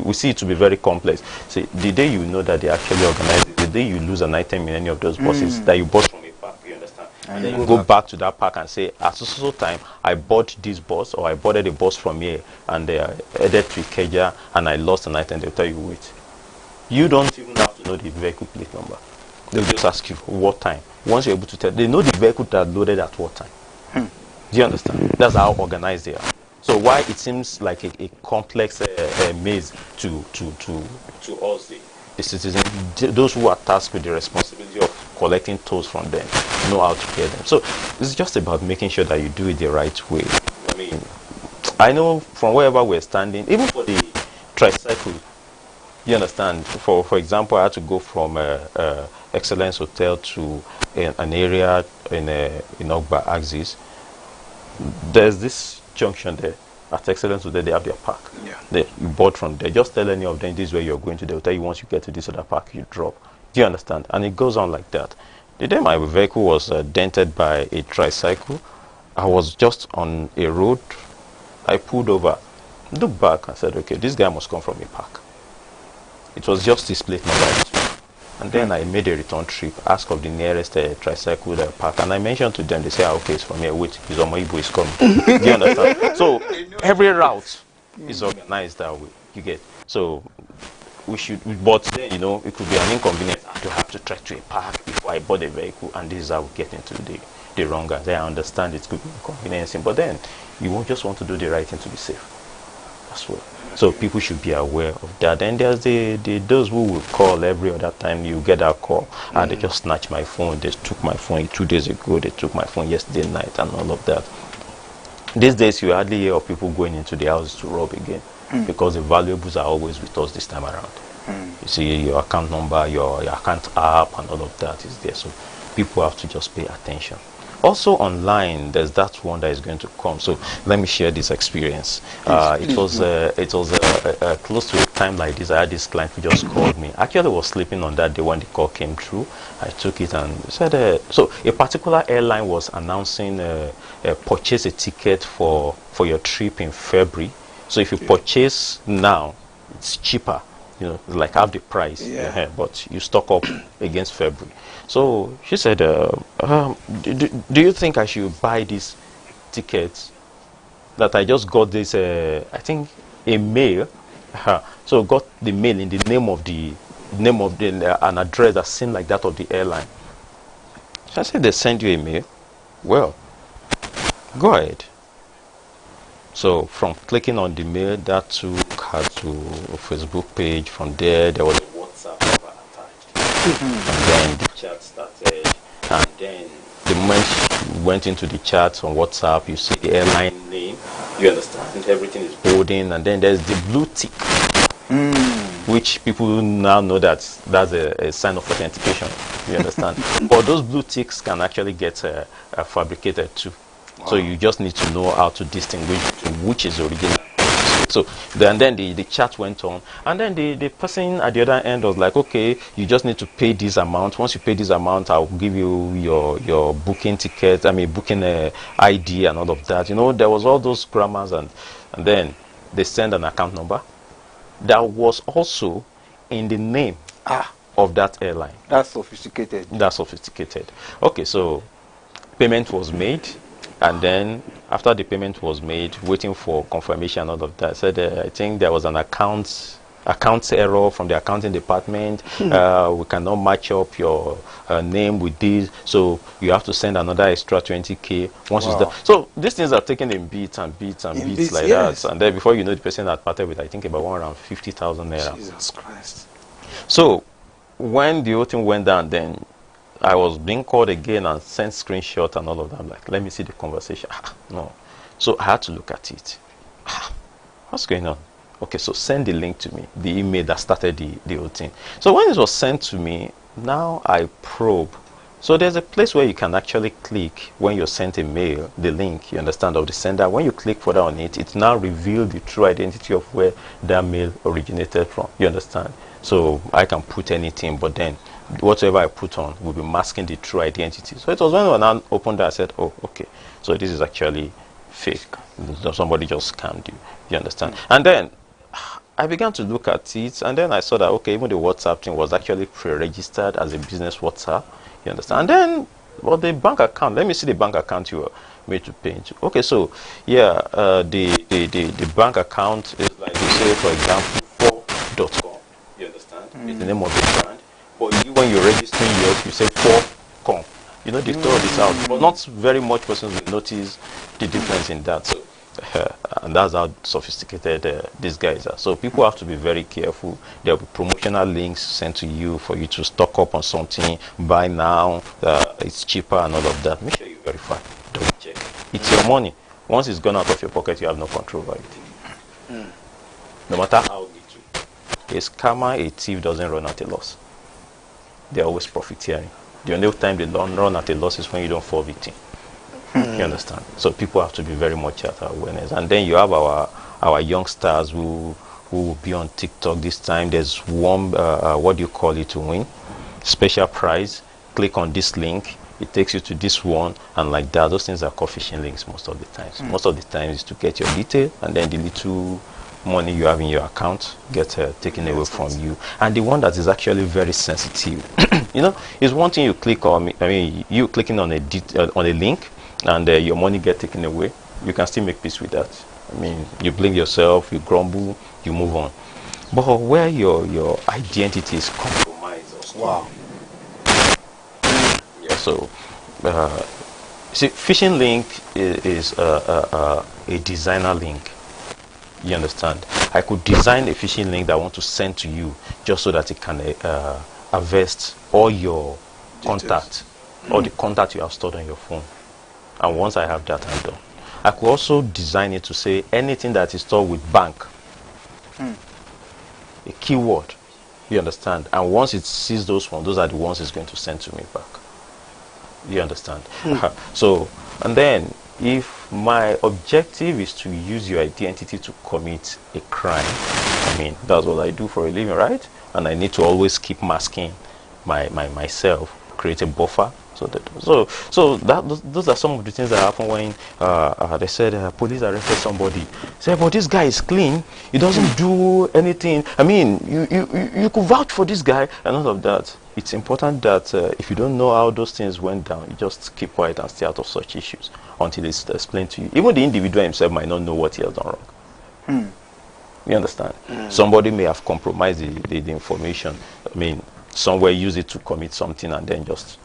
very complex. See, the day you know that they actually organize it, the day you lose an item in any of those buses that you bought from a park, you understand? And then you go back to that park and say, at so time, I bought this bus, or I bought a bus from here, and they are headed to Ikeja, and I lost an item. They'll tell you, wait. You don't even have to know the vehicle plate number. They'll just ask you what time. Once you're able to tell, they know the vehicle that loaded at what time. Do you understand? That's how organized they are. So why it seems like a complex maze to us, the citizens, those who are tasked with the responsibility of collecting tolls from them, know how to get them. So it's just about making sure that you do it the right way. I mean, I know from wherever we're standing, even for the tricycle, you understand, for example, I had to go from Excellence Hotel to an area in Ogba Axis. There's this junction there at Excellence Hotel. They have their park. You bought from there. Just tell any of them this is where you're going to. They'll tell you once you get to this other park, you drop. Do you understand? And it goes on like that. The day my vehicle was dented by a tricycle, I was just on a road. I pulled over, looked back and said, okay, this guy must come from a park. It was just his plate number. And then I made a return trip, asked of the nearest tricycle park, and I mentioned to them, they say, okay, it's from here, wait, his Omoibo is coming. Do you understand? So every route is organized that way, you get. So we should, but then, you know, it could be an inconvenience to have to trek to a park before I bought a vehicle, and this is how we get into the wrong guys. I understand it could be inconveniencing, but then you won't just want to do the right thing to be safe. That's what. So people should be aware of that. And there's those who will call every other time you get that call, and they just snatch my phone. They took my phone 2 days ago. They took my phone yesterday night, and all of that. These days, you hardly hear of people going into the house to rob again, because the valuables are always with us this time around. You see, your account number, your account app, and all of that is there. So people have to just pay attention. Also online, there's that one that is going to come. So let me share this experience. It was close to a time like this. I had this client who just called me. Actually, I was sleeping on that day when the call came through. I took it and said, so a particular airline was announcing purchase a ticket for your trip in February. So if you purchase now, it's cheaper. You know, like half the price, but you stock up against February. So she said, do you think I should buy these tickets that I just got this, I think, a mail. So got the mail in the name of an address that seemed like that of the airline. So I said, they send you a mail. Well, go ahead. So from clicking on the mail, that took her to a Facebook page. From there was a WhatsApp number attached. And then the chat started. And then the moment you went into the chat on WhatsApp, you see the airline name. You understand? Everything is bolding. And then there's the blue tick, which people now know that's a sign of authentication. You understand? But those blue ticks can actually get fabricated too. Wow. So you just need to know how to distinguish which is original. So then the chat went on, and then the person at the other end was like, okay, you just need to pay this amount. Once you pay this amount, I'll give you your booking ticket, booking ID and all of that. You know, there was all those grammars, and then they send an account number that was also in the name of that airline. That's sophisticated. That's sophisticated. Okay, so payment was made. And then after the payment was made, waiting for confirmation and all of that, I said, I think there was an account account error from the accounting department. We cannot match up your name with this, so you have to send another extra 20K once it's done. So these things are taken in beats and beats and beats like that, and then before you know, the person had parted with, I think, about 150,000 naira. Jesus Christ. So when the whole thing went down, then I was being called again and sent screenshot and all of that. I'm like, let me see the conversation. No. So I had to look at it. What's going on? Okay, so send the link to me, the email that started the whole thing. So when it was sent to me, now I probe. So there's a place where you can actually click when you're sent a mail, the link, you understand, of the sender. When you click further on it, it now reveals the true identity of where that mail originated from, you understand? So I can put anything, but then whatever I put on will be masking the true identity. So it was when I now opened that, I said, oh, okay, so this is actually fake. Somebody just scammed you, you understand? And then I began to look at it, and then I saw that, okay, even the WhatsApp thing was actually pre-registered as a business WhatsApp, you understand? And then, well, the bank account, let me see the bank account you were made to pay into. Okay, so, yeah, the bank account is like, you say, for example, 4.com, you understand? It's the name of the brand. But you, when you're registering yours, you say 4.com. You know, they throw this out, but not very much persons will notice the difference in that. So, and that's how sophisticated these guys are. So people have to be very careful. There will be promotional links sent to you for you to stock up on something, buy now, it's cheaper and all of that. Make sure you verify, double check. It's your money. Once it's gone out of your pocket, you have no control over it. No matter how little. A scammer, a thief doesn't run at a loss. They're always profiteering. The only time they don't run at a loss is when you don't fall victim. You understand? So people have to be very much at awareness. And then you have our youngsters who will be on TikTok this time. There's one, what do you call it, to win? Special prize. Click on this link. It takes you to this one, and like that. Those things are called phishing links most of the times. Most of the times is to get your detail, and then the little money you have in your account get taken away from you. And the one that is actually very sensitive, you know, is one thing you click on. I mean, you clicking on a link, and your money get taken away. You can still make peace with that. I mean, you blame yourself, you grumble, you move on. But where your identity is compromised, Wow. yeah. So, see, phishing link is a designer link. You understand? I could design a phishing link that I want to send to you just so that it can harvest all your contact, all the contact you have stored on your phone. And once I have that, I'm done. I could also design it to say anything that is stored with bank, a keyword, you understand? And once it sees those ones, those are the ones it's going to send to me back. You understand? So, and then if my objective is to use your identity to commit a crime, I mean, that's what I do for a living, right? And I need to always keep masking myself, create a buffer. So those are some of the things that happen when they said police arrested somebody. Say, but this guy is clean. He doesn't do anything. I mean, you could vouch for this guy and all of that. It's important that if you don't know how those things went down, you just keep quiet and stay out of such issues until it's explained to you. Even the individual himself might not know what he has done wrong. You understand? Somebody may have compromised the information. I mean, somewhere use it to commit something and then just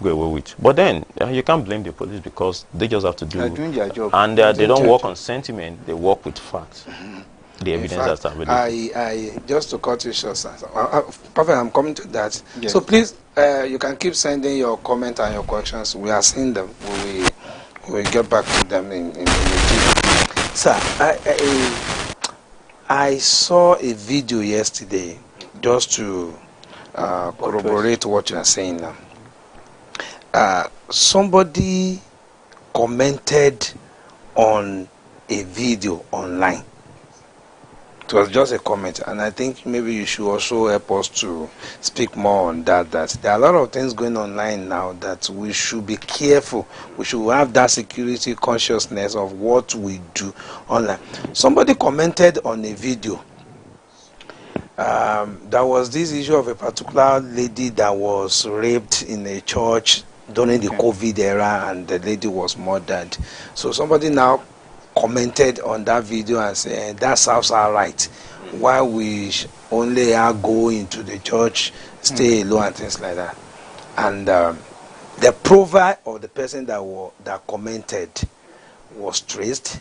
go away with. But then you can't blame the police because they just have to do doing their job. And they don't work on sentiment, they work with facts. The evidence that's available. I just to cut you short, sir. Perfect, I'm coming to that. Yes. So please, you can keep sending your comments and your questions. We are seeing them. We will get back to them in the future. Sir, I saw a video yesterday just to corroborate what you are saying now. Somebody commented on a video online. It was just a comment, and I think maybe you should also help us to speak more on that. That there are a lot of things going online now that we should be careful. We should have that security consciousness of what we do online. Somebody commented on a video. There was this issue of a particular lady that was raped in a church during the COVID era, and the lady was murdered. So somebody now commented on that video and said, that sounds all right. why we only go into the church, stay alone and things like that. And the profile of the person that commented was traced,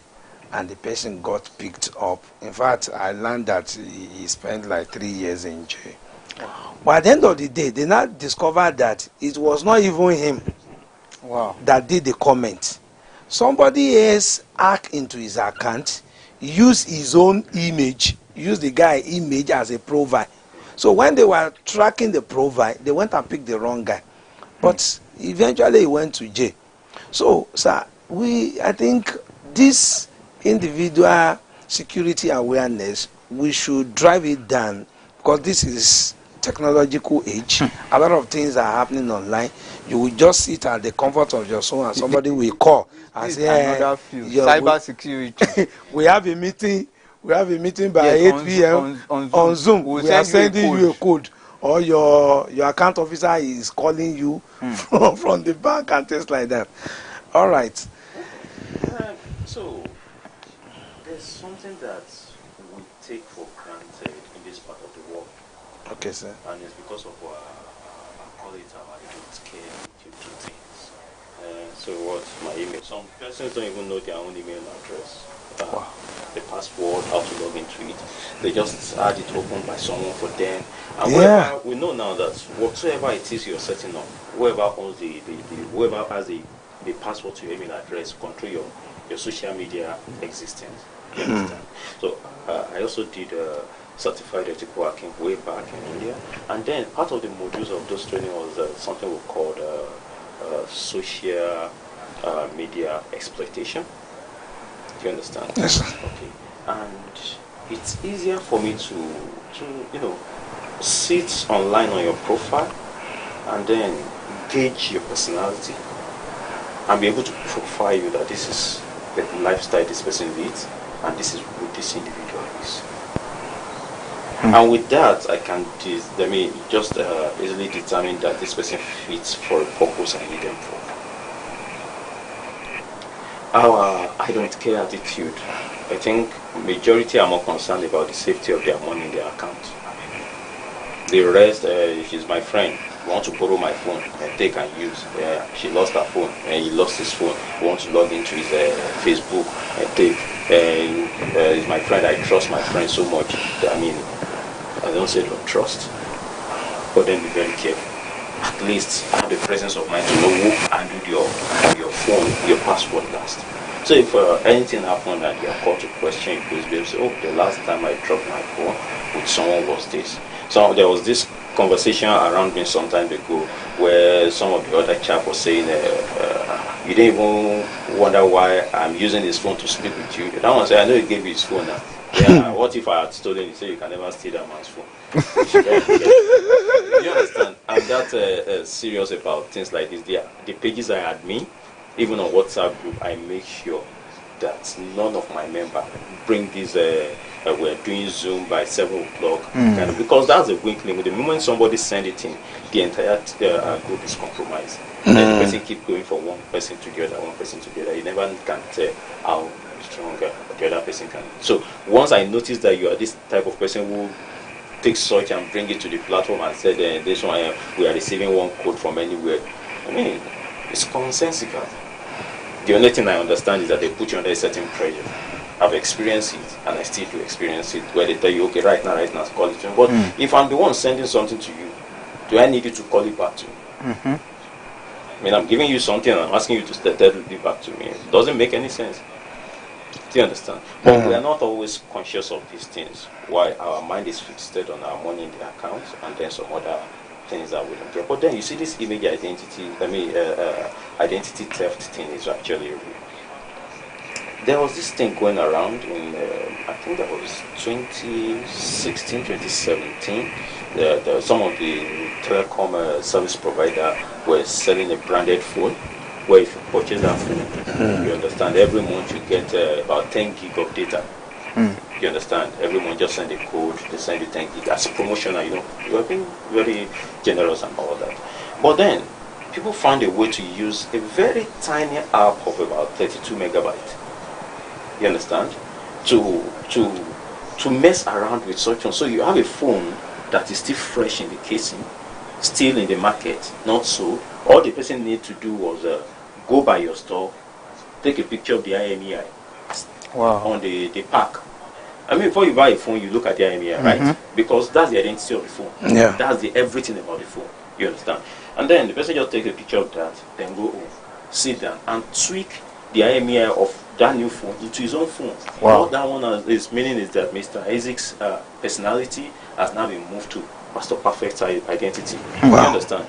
and the person got picked up. In fact, I learned that he spent like 3 years in jail. But at the end of the day, they now discovered that it was not even him that did the comment. Somebody else hacked into his account, used his own image, used the guy image as a profile. So when they were tracking the profile, they went and picked the wrong guy. But eventually he went to jail. So, sir, I think this individual security awareness, we should drive it down, because this is technological age. A lot of things are happening online. You will just sit at the comfort of your home and somebody will call and say, another field, cyber security. we have a meeting by 8 p.m. on Zoom. We are sending you a code, or your account officer is calling you from the bank and things like that. All right. So there's something that we take for granted in this part of the world. Okay, sir. And it's because of our call it our don't care to do things. So what's my email? Some persons don't even know their own email address. The password, how to log into it. They just had it opened by someone for them. And we know now that whatsoever it is you're setting up, whoever owns whoever has the password to your email address control your social media existence. You understand? So I also did certified ethical hacking way back in India, and then part of the modules of those training was something we called social media exploitation. Do you understand? Yes. Okay. And it's easier for me to sit online on your profile and then gauge your personality and be able to profile you that this is the lifestyle this person leads and this is who this individual is. And with that, I can just easily determine that this person fits for a purpose I need them for. Our I don't care attitude, I think majority are more concerned about the safety of their money in their account. The rest, she's my friend, want to borrow my phone and take and use. She lost her phone and he lost his phone. Want to log into his Facebook and take. He's my friend. I trust my friend so much. I don't say don't trust, but then be very careful. At least have the presence of mind to know who handled your phone, your password last. So if anything happened and you're called to question, you could be able to say, oh, the last time I dropped my phone with someone was this. So there was this conversation around me some time ago where some of the other chap was saying, you didn't even wonder why I'm using his phone to speak with you. That one said, I know he gave you his phone now. Yeah, what if I had stolen it? He said, you can never steal that man's phone. You understand? I'm that serious about things like this. The pages I admin, even on WhatsApp group, I make sure that none of my members bring this we're doing Zoom by 7 o'clock, kind of, because that's a weak link. The moment somebody send it in, the entire group is compromised. And the person keep going from one person to the other, You never can tell how strong the other person can. So once I notice that you are this type of person who takes such and bring it to the platform and said, this one, we are receiving one code from anywhere. I mean, it's commonsensical. The only thing I understand is that they put you under a certain pressure. I've experienced it, and I still do experience it, where they tell you, okay, right now, call it to me. But if I'm the one sending something to you, do I need you to call it back to me? I mean, I'm giving you something, and I'm asking you to tell it back to me. It doesn't make any sense. Do you understand? But we are not always conscious of these things. Why our mind is fixed on our money in the account, and then some other things that we don't get. But then you see this image identity, identity theft thing is actually real. There was this thing going around in, I think that was 2016, 2017. Some of the telecom service provider were selling a branded phone, where if you purchase that phone, you understand, every month you get about 10 gig of data. You understand? Every month just send a code, they send you 10 gig as a promotional, you are being very generous and all that. But then, people found a way to use a very tiny app of about 32 megabytes. You understand? To to mess around with such one. So you have a phone that is still fresh in the casing, still in the market, not so. All the person need to do was go by your store, take a picture of the IMEI on the pack. I mean, before you buy a phone, you look at the IMEI, right? Because that's the identity of the phone. Yeah. That's the everything about the phone. You understand? And then the person just take a picture of that, then go home, sit down, and tweak the IMEI of that new phone into his own phone. Wow. What that one is meaning is that Mr. Isaac's personality has now been moved to Pastor Perfect's identity. Wow. You understand?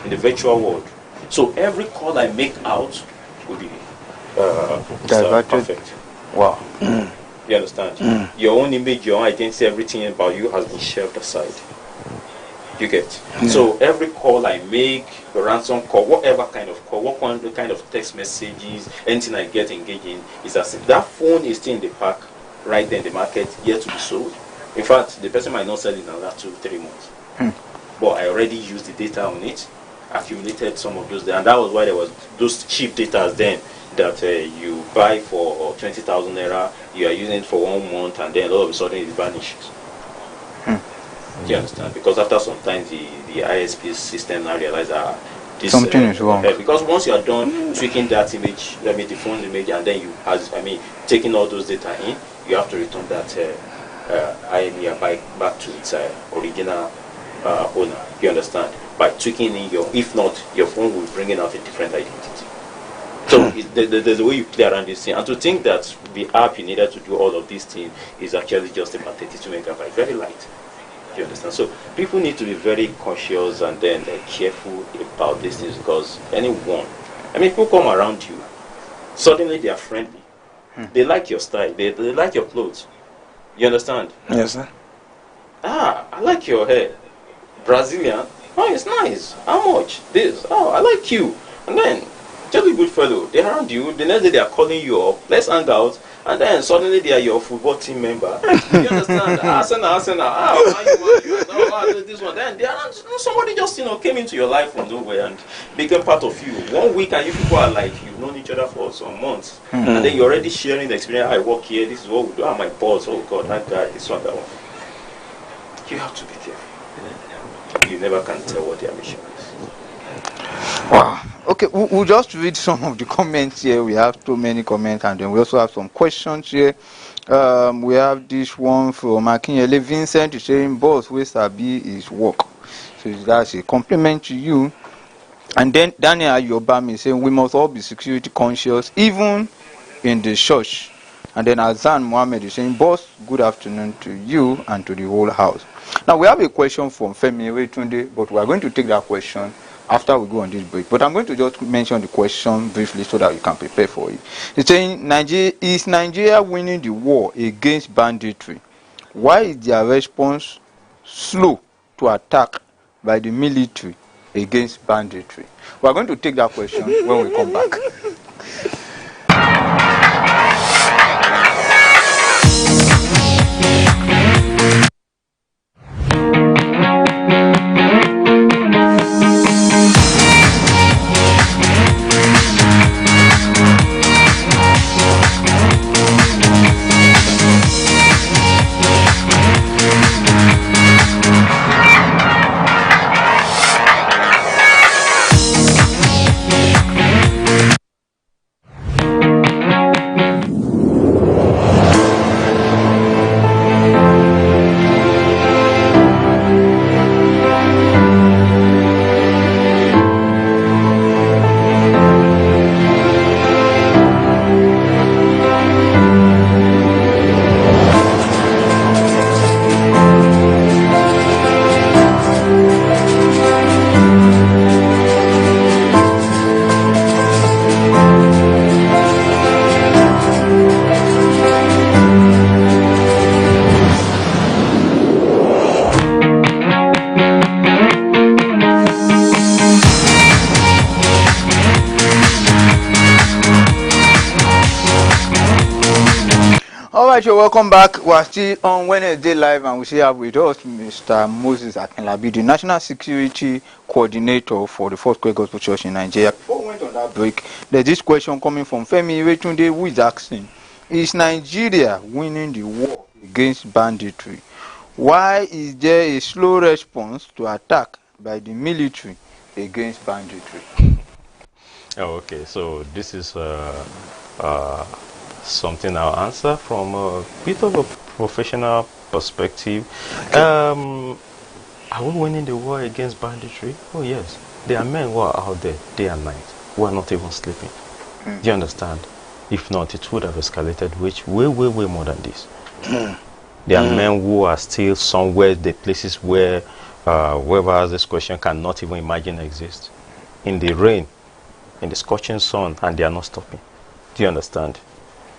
In the virtual world. So every call I make out will be Mr. Diverted. Perfect. Wow. You understand? Your own image, your own identity, everything about you has been shelved aside. You get? So every call I make, a ransom call, whatever kind of call, what kind of text messages, anything I get engaged in, is as if that phone is still in the pack, right there in the market, yet to be sold. In fact, the person might not sell it in another 2-3 months. But I already used the data on it, accumulated some of those data, and that was why there was those cheap data then that you buy for 20,000 naira, you are using it for 1 month, and then all of a sudden it vanishes. Do you understand? Because after some time the ISP system now realize that this Something is wrong. Because once you are done tweaking that image, I mean the phone image, and then you taking all those data in, you have to return that IMEI back to its original owner. You understand? By tweaking in if not, your phone will bring out a different identity. So there's a way you play around this thing, and to think that the app you needed to do all of these things is actually just about 32 megabytes, very light. You understand? So people need to be very conscious and then careful about these things, because anyone, people come around you, suddenly they are friendly. They like your style, they like your clothes. You understand? Yes, sir. I like your hair. Brazilian? Oh, it's nice. How much? This. Oh, I like you. And then, just a good fellow. They're around you. The next day they are calling you up. Let's hang out. And then suddenly they are your football team member. You understand? Arsenal. This one. Then they are somebody just came into your life from nowhere and became part of you. 1 week and you people are like you've known each other for some months. And then you're already sharing the experience. I work here. This is what we do. My boss. Oh God, that guy. This one, that one. You have to be careful. You never can tell what their mission is. Wow. Okay, we'll just read some of the comments here. We have too many comments, and then we also have some questions here. We have this one from Akinyele Vincent is saying, "Boss, where Sabi is work." So that's a compliment to you. And then Daniel Ayobami is saying, "We must all be security conscious, even in the church." And then Azan Mohammed is saying, "Boss, good afternoon to you and to the whole house." Now we have a question from Femi Wetunde, but we are going to take that question after we go on this break. But I'm going to just mention the question briefly so that you can prepare for it. It's saying, is Nigeria winning the war against banditry? Why is their response slow to attack by the military against banditry? We are going to take that question when we come back. Alright, you're welcome back. We are still on Wednesday Live, and we still have with us Mr. Moses Akinlabi, the National Security Coordinator for the Foursquare Gospel Church in Nigeria. Before we went on that break, there's this question coming from Femi Wetunde, who is asking, is Nigeria winning the war against banditry? Why is there a slow response to attack by the military against banditry? Oh, okay, so this is something I'll answer from a bit of a professional perspective. Are we winning the war against banditry? Oh yes. There are men who are out there day and night who are not even sleeping. Do you understand? If not, it would have escalated which way more than this. There are men who are still somewhere, the places where whoever has this question cannot even imagine exist. In the rain, in the scorching sun, and they are not stopping. Do you understand?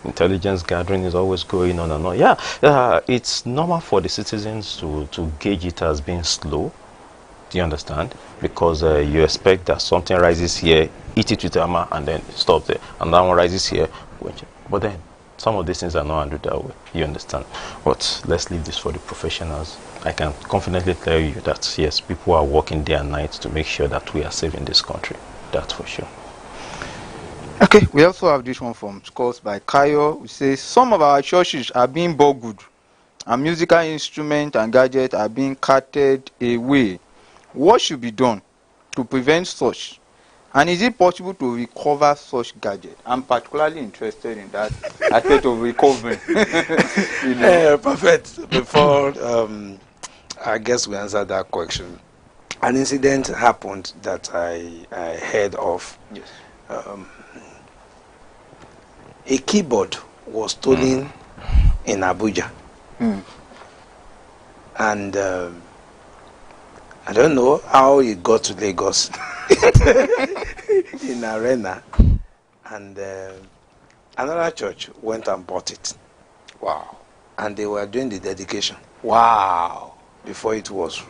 Intelligence gathering is always going on and on. Yeah, it's normal for the citizens to gauge it as being slow. Do you understand? Because you expect that something rises here, eat it with hammer, and then stop there. And that one rises here. But then, some of these things are not handled that way. You understand? But let's leave this for the professionals. I can confidently tell you that, yes, people are working day and night to make sure that we are safe in this country. That's for sure. Okay, we also have this one from Scores by Kayo. We say some of our churches are being burgled and musical instruments and gadgets are being carted away. What should be done to prevent such? And is it possible to recover such gadgets? I'm particularly interested in that aspect of recovery. Perfect. Before I guess we answered that question, an incident happened that I heard of. Yes. A keyboard was stolen in Abuja. And I don't know how it got to Lagos in Arena. And another church went and bought it. Wow. And they were doing the dedication. Wow. Before it was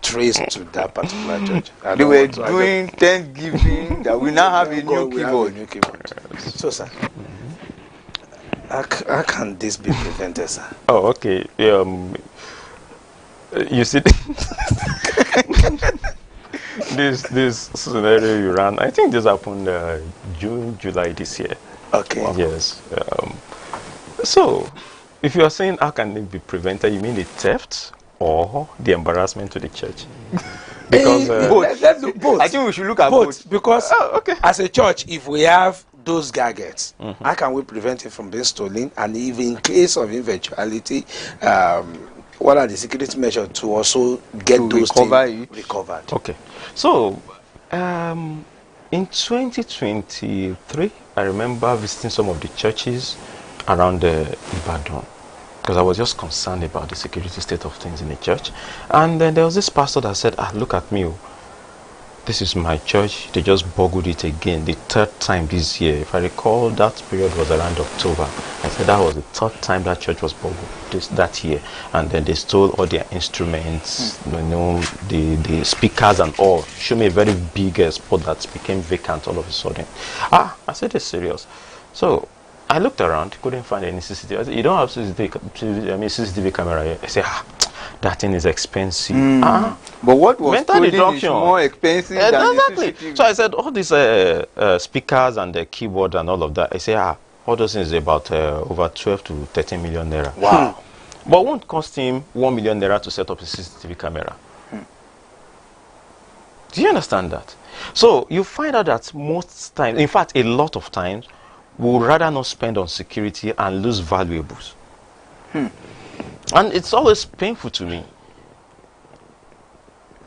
traced to that particular church. They were doing Thanksgiving that we now have a new keyboard. So, sir, how can this be prevented, sir? Oh, okay. You see, this scenario you ran, I think this happened June, July this year. Okay. Yes. So, if you are saying how can it be prevented, you mean the theft or the embarrassment to the church? Because let's do both. I think we should look at both. Because okay. As a church, if we have those gadgets, how can we prevent it from being stolen? And even in case of eventuality, what are the security measures to also get those things recovered? Okay. So, in 2023, I remember visiting some of the churches around Ibadan, because I was just concerned about the security state of things in the church. And then there was this pastor that said, look at me, this is my church, they just burgled it again, the third time this year. If I recall, that period was around October. I said that was the third time that church was burgled that year. And then they stole all their instruments, the speakers and all. Show me a very big spot that became vacant all of a sudden. I said it's serious. So I looked around, couldn't find any CCTV. I said, you don't have CCTV camera here. I said, that thing is expensive. But what was mental stolen deduction is more expensive than exactly. the CCTV. So I said, all these speakers and the keyboard and all of that. I say, all those things is about over 12 to 13 million naira. Wow. But it won't cost him 1 million naira to set up a CCTV camera. Do you understand that? So you find out that most times, in fact, a lot of times, we would rather not spend on security and lose valuables. And it's always painful to me.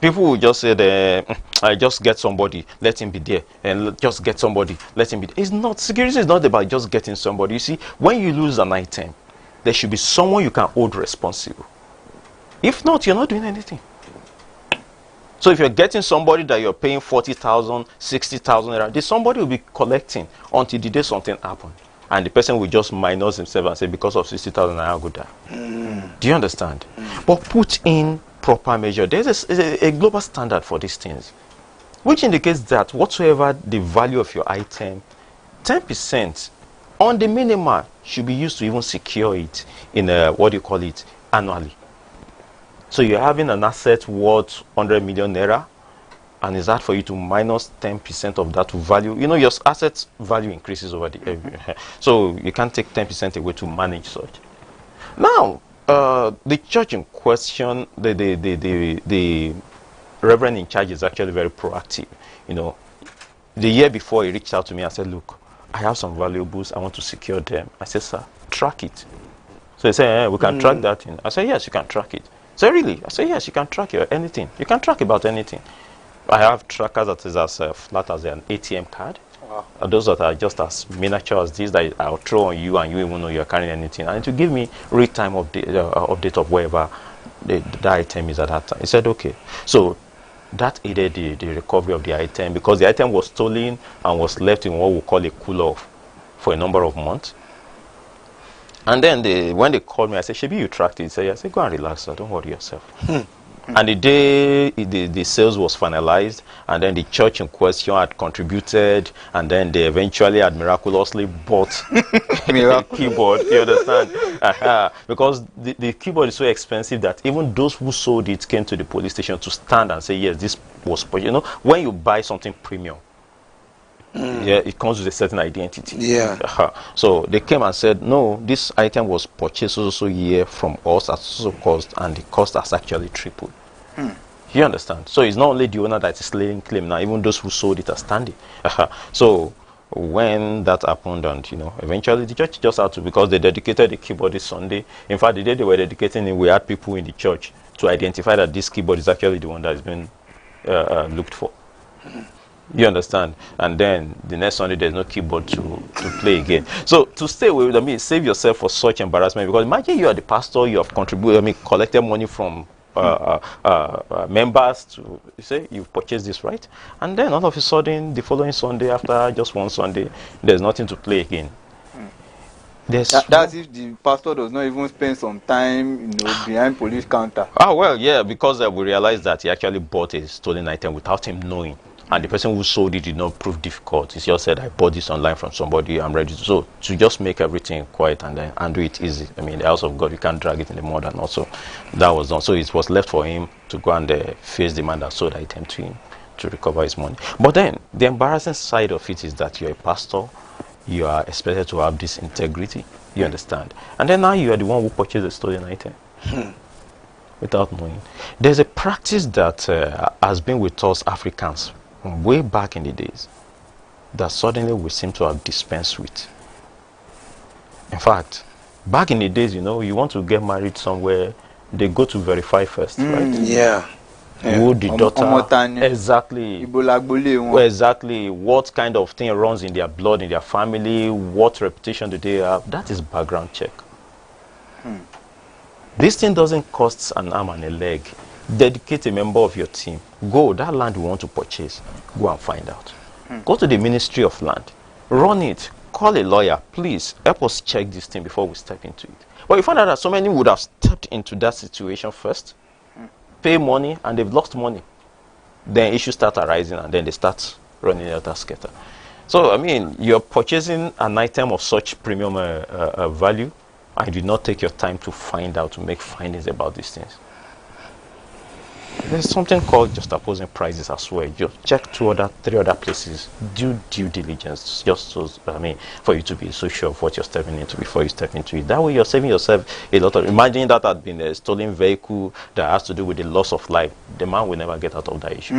People will just say, I just get somebody, let him be there. And just get somebody, let him be there. It's not, security is not about just getting somebody. You see, when you lose an item, there should be someone you can hold responsible. If not, you're not doing anything. So if you're getting somebody that you're paying 40,000, 60,000, this somebody will be collecting until the day something happened. And the person will just minus himself and say, because of 60,000, I go die. Do you understand? But put in proper measure. There's a global standard for these things, which indicates that whatsoever the value of your item, 10% on the minimum should be used to even secure it in annually. So you're having an asset worth 100 million naira, and it's hard for you to minus 10% of that value. You know, your asset value increases over the year. So you can't take 10% away to manage such. Now, the church in question, the reverend in charge is actually very proactive. You know, the year before he reached out to me and said, look, I have some valuables, I want to secure them. I said, sir, track it. So he said, we can track that in. I said, yes, you can track it. So really? I said, yes, you can track anything. You can track about anything. I have trackers that is as flat as an ATM card. Wow. Those that are just as miniature as this that I'll throw on you and you even know you're carrying anything. And to give me real-time update of wherever the item is at that time. He said, okay. So that aided the recovery of the item because the item was stolen and was left in what we call a cool-off for a number of months. And then when they called me, I said, Shebi, you tracked it? He said, yeah. I said, go and relax, sir. Don't worry yourself. And the day the sales was finalized, and then the church in question had contributed, and then they eventually had miraculously bought a keyboard, you understand? Because the keyboard is so expensive that even those who sold it came to the police station to stand and say, yes, this was, you know, when you buy something premium, yeah, it comes with a certain identity. Yeah. So they came and said, no, this item was purchased also year from us at so cost, and the cost has actually tripled. You understand? So it's not only the owner that is laying claim now, even those who sold it are standing. So when that happened, and you know, eventually the church just had to, because they dedicated the keyboard this Sunday. In fact, the day they were dedicating it, we had people in the church to identify that this keyboard is actually the one that is being looked for. You understand? And then the next Sunday there's no keyboard to play again. So to stay away with, I mean, save yourself for such embarrassment, because imagine you are the pastor, you have contributed, I mean, collected money from members to, you say you've purchased this, right? And then all of a sudden the following Sunday, after just one Sunday, there's nothing to play again. That's if the pastor does not even spend some time, you know, behind police counter. Oh well, yeah, because we realized that he actually bought a stolen item without him knowing, and the person who sold it did not prove difficult. He just said, I bought this online from somebody, I'm ready to. So to just make everything quiet and then do it easy. I mean, the house of God, you can't drag it in the mud, and also that was done. So it was left for him to go and face the man that sold the item to him to recover his money. But then the embarrassing side of it is that you're a pastor, you are expected to have this integrity, you understand, and then now you are the one who purchased a stolen item without knowing. There's a practice that has been with us Africans way back in the days that suddenly we seem to have dispensed with. In fact, back in the days, you know, you want to get married somewhere, they go to verify first, right? Yeah. Who the daughter, exactly, exactly, what kind of thing runs in their blood, in their family, what reputation do they have. That is background check. This thing doesn't cost an arm and a leg. Dedicate a member of your team. Go, that land we want to purchase, go and find out. Go to the Ministry of Land, run it, call a lawyer, please help us check this thing before we step into it. But you find out that so many would have stepped into that situation first, pay money, and they've lost money. Then issues start arising, and then they start running out of scatter. So I mean, you're purchasing an item of such premium value, and you did not take your time to find out, to make findings about these things. There's something called juxtaposing prices as well. Just check 3 other places. Do due diligence, just so, I mean, for you to be so sure of what you're stepping into before you step into it. That way you're saving yourself a lot of. Imagine that had been a stolen vehicle that has to do with the loss of life. The man will never get out of that issue.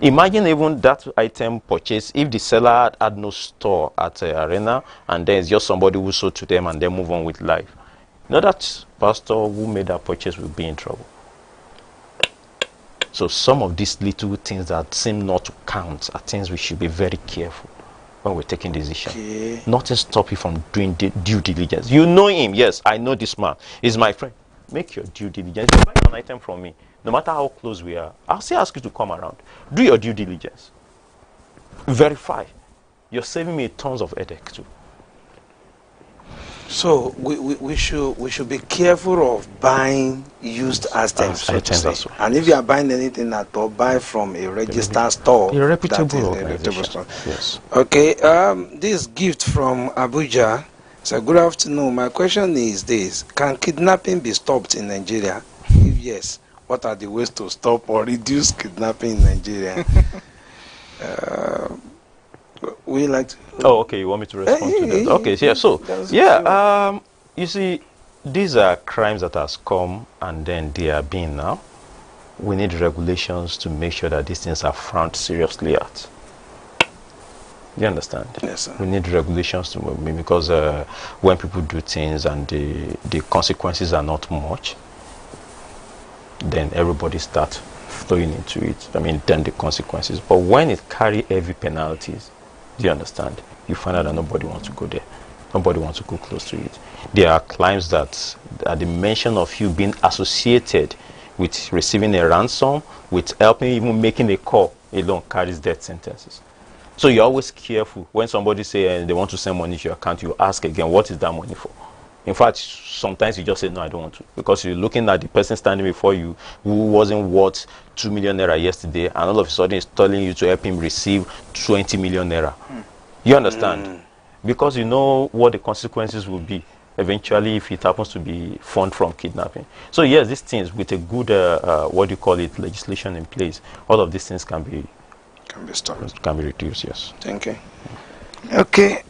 Imagine even that item purchased, if the seller had no store at the arena, and then it's just somebody who sold to them and then move on with life. You know, that pastor who made that purchase will be in trouble. So some of these little things that seem not to count are things we should be very careful when we're taking decisions. Okay. Nothing stop you from doing due diligence. You know him. Yes, I know this man. He's my friend. Make your due diligence. If you buy an item from me, no matter how close we are, I'll still ask you to come around. Do your due diligence. Verify. You're saving me tons of headache too. So we should be careful of buying used items, so to say. And if you are buying anything at all, buy from a registered store. A reputable organization. Yes. Okay. This gift from Abuja. So good afternoon. My question is this: can kidnapping be stopped in Nigeria? If yes, what are the ways to stop or reduce kidnapping in Nigeria? We like to. Oh, okay. You want me to respond to that? Okay. Yeah. So, yeah. You see, these are crimes that has come and then they are being now. We need regulations to make sure that these things are frowned seriously at. You understand? Yes, sir. We need regulations to because when people do things and the consequences are not much, then everybody starts flowing into it. I mean, then the consequences. But when it carry heavy penalties, do you understand? You find out that nobody wants to go there. Nobody wants to go close to it. There are crimes that at the mention of you being associated with receiving a ransom, with helping, even making a call alone carries death sentences. So you're always careful. When somebody say they want to send money to your account, you ask again, what is that money for? In fact, sometimes you just say, no, I don't want to. Because you're looking at the person standing before you who wasn't worth 2 million naira yesterday, and all of a sudden is telling you to help him receive 20 million naira. You understand? Because you know what the consequences will be eventually if it happens to be fund from kidnapping. So yes, these things with a good, what do you call it, legislation in place, all of these things can be stopped. Can be reduced, yes. Thank you. Okay,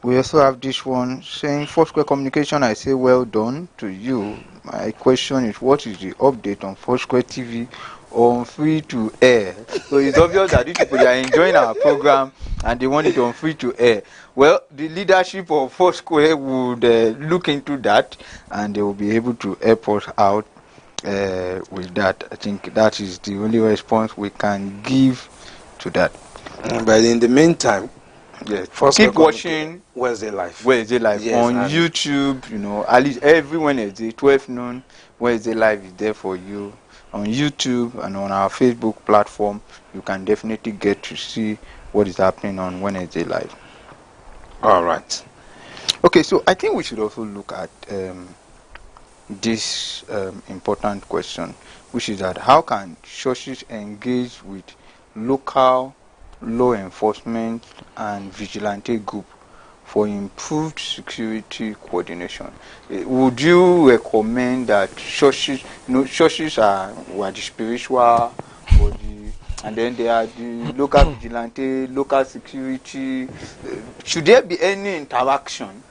we also have this one saying, Foursquare Communication, I say well done to you. My question is, what is the update on Foursquare TV on free to air? So it's obvious that these people, they are enjoying our program and they want it on free to air. Well, the leadership of Foursquare would look into that and they will be able to help us out with that. I think that is the only response we can give to that. But in the meantime, yes, Foursquare keep watching Wednesday Live. Wednesday Live Yes, on YouTube. You know, at least every Wednesday, 12 noon, Wednesday Live is there for you on YouTube and on our Facebook platform. You can definitely get to see what is happening on Wednesday Live. All right. Okay, so I think we should also look at this important question, which is that how can churches engage with local law enforcement and vigilante group for improved security coordination? Would you recommend that churches, churches are the spiritual body, and then there are the local vigilante, local security? Should there be any interaction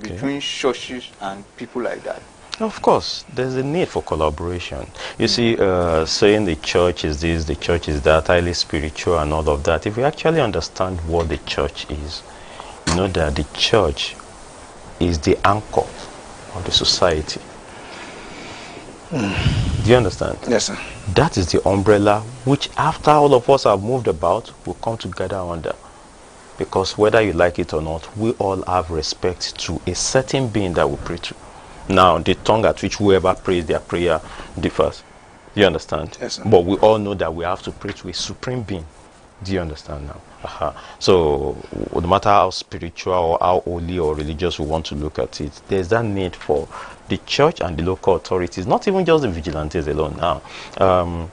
between churches and people like that? Of course, there's a need for collaboration. You see, saying the church is this, the church is that, highly spiritual and all of that, if we actually understand what the church is, you know that the church is the anchor of the society. Do you understand? Yes, sir. That is the umbrella which, after all of us have moved about, will come together under. Because whether you like it or not, we all have respect to a certain being that we pray to. Now, the tongue at which whoever prays their prayer differs. Do you understand? Yes, sir. But we all know that we have to pray to a supreme being. Do you understand now? So, no matter how spiritual or how holy or religious we want to look at it, there's that need for the church and the local authorities, not even just the vigilantes alone now.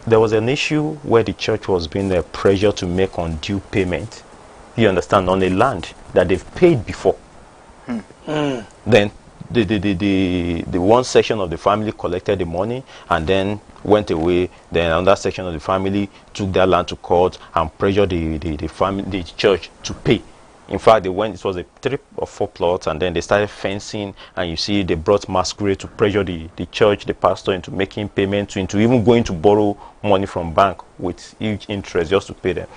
There was an issue where the church was being pressured to make undue payment, you understand, on a land that they've paid before. Then the one section of the family collected the money and then went away. Then another section of the family took their land to court and pressured the church to pay. In fact, they went, it was a 3 or 4 plots, and then they started fencing, and you see they brought masquerade to pressure the church, the pastor, into making payments, into even going to borrow money from bank with huge interest just to pay them.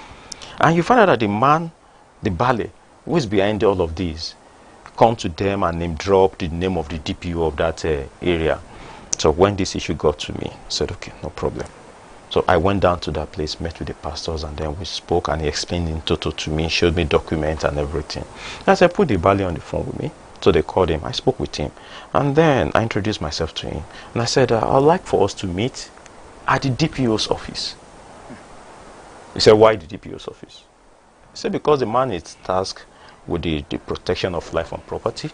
And you find out that the man, the Bale, who is behind all of these, come to them and name drop the name of the DPO of that area. So when this issue got to me, I said, okay, no problem. So I went down to that place, met with the pastors, and then we spoke, and he explained in total to me, showed me documents and everything. And I said, put the Bali on the phone with me. So they called him, I spoke with him, and then I introduced myself to him. And I said, I'd like for us to meet at the DPO's office. He said, why the DPO's office? He said, because the man is tasked with the protection of life and property.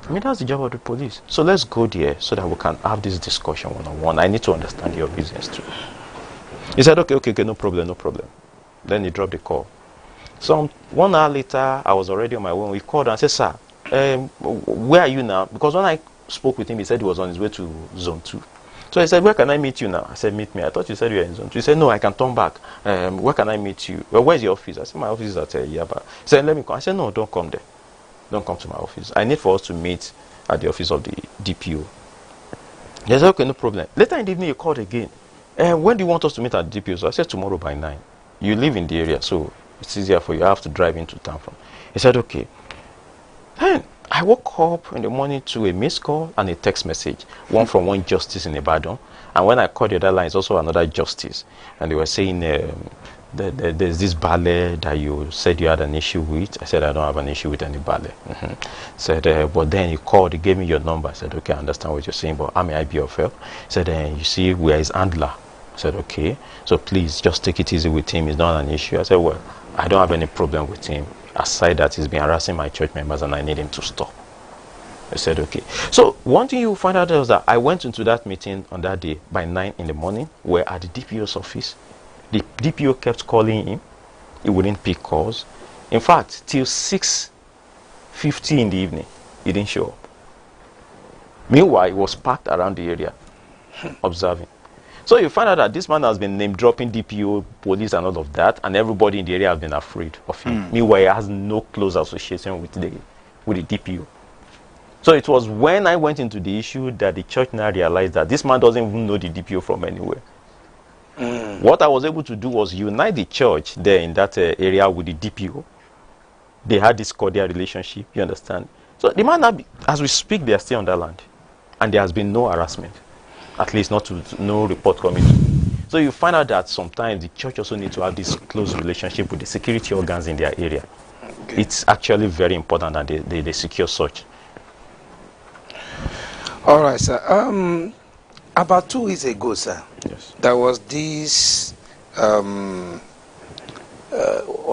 I mean, that's the job of the police. So let's go there so that we can have this discussion one-on-one. I need to understand your business too. He said, okay, no problem. Then he dropped the call. So 1 hour later, I was already on my way. We called and said, sir, where are you now? Because when I spoke with him, he said he was on his way to zone 2. So he said, where can I meet you now? I said, meet me. I thought you said you were in zone 2. He said, no, I can turn back. Where can I meet you? Well, where's your office? I said, my office is at Yaba. He said, let me come. I said, no, don't come there. don't come to my office. I need for us to meet at the office of the DPO. They said, okay, no problem. Later in the evening, he called again. When do you want us to meet at the DPO? So I said, tomorrow by 9. You live in the area, so it's easier for you. I have to drive into town from. He said, okay. Then I woke up in the morning to a missed call and a text message. One from one justice in Ibadan. And when I called the other line, it's also another justice. And they were saying, there's this ballet that you said you had an issue with. I said, I don't have an issue with any ballet. Said, but then he called, he gave me your number. I said, okay, I understand what you're saying, but how may I be of help? He said, you see, we are his handler. I said, okay, so please just take it easy with him. It's not an issue. I said, well, I don't have any problem with him. Aside that, he's been harassing my church members and I need him to stop. I said, okay. So one thing you find out is that I went into that meeting on that day by 9 in the morning. We're at the DPO's office. The DPO kept calling him. He wouldn't pick calls. In fact, till 6:50 in the evening, he didn't show up. Meanwhile, he was parked around the area, observing. So you find out that this man has been name-dropping DPO, police, and all of that, and everybody in the area has been afraid of him. Meanwhile, he has no close association with the DPO. So it was when I went into the issue that the church now realized that this man doesn't even know the DPO from anywhere. What I was able to do was unite the church there in that area with the DPO. They had this cordial relationship, you understand? So the man, as we speak, they are still on that land. And there has been no harassment. At least no report coming. So you find out that sometimes the church also needs to have this close relationship with the security organs in their area. Okay. It's actually very important that they secure such. All right, sir. About 2 weeks ago, sir, yes, there was this, what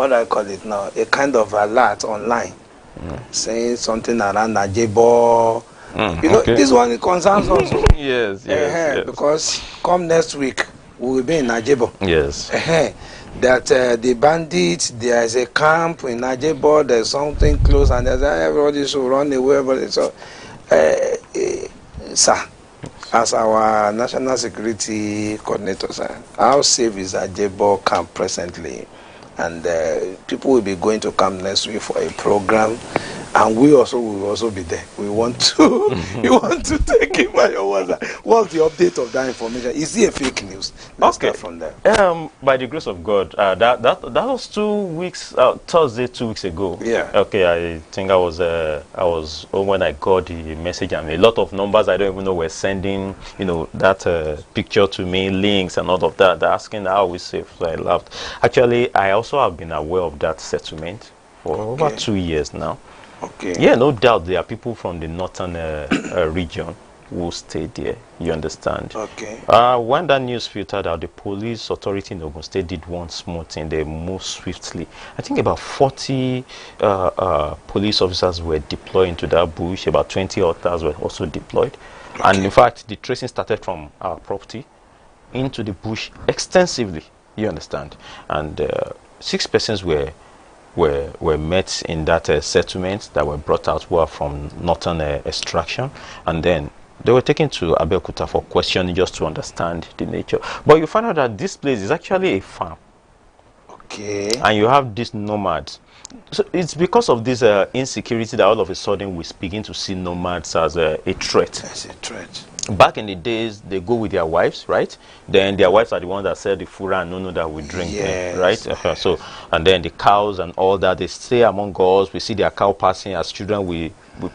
do I call it now, a kind of alert online saying something around Najebo. You know, this one concerns us. yes. Because come next week, we will be in Najebo. Yes. That the bandits, there is a camp in Najebo, there's something close, and there's everybody should run away. But so, sir, as our national security coordinator, sir, how safe is Ajebo camp presently? And people will be going to camp next week for a program, and we also will also be there. We want to, we want to take him by your word. What's the update of that information? Is it a fake news? Let's start from there. By the grace of God, that was 2 weeks, Thursday 2 weeks ago. Yeah. Okay, I think I was home when I got the message, and a lot of numbers I don't even know were sending, you know, that picture to me, links and all of that. They're asking how we safe. So I laughed. Actually, I also have been aware of that settlement for over 2 years now. Okay. Yeah, no doubt there are people from the northern region who stay there. You understand? Okay. When that news filtered out, the police authority in Ogun State did one small thing. They moved swiftly. I think about 40 police officers were deployed into that bush. About 20 others were also deployed. Okay. And in fact, the tracing started from our property into the bush extensively. You understand? And 6 persons were met in that settlement that were brought out who are from northern extraction, and then they were taken to Abeokuta for questioning just to understand the nature. But you find out that this place is actually a farm. Okay. And you have these nomads. So it's because of this insecurity that all of a sudden we begin to see nomads as a threat. As a threat. Back in the days, they go with their wives, right? Then their wives are the ones that sell the fura and nono that we drink, right? So, and then the cows and all that, they stay among us. We see their cow passing as children. We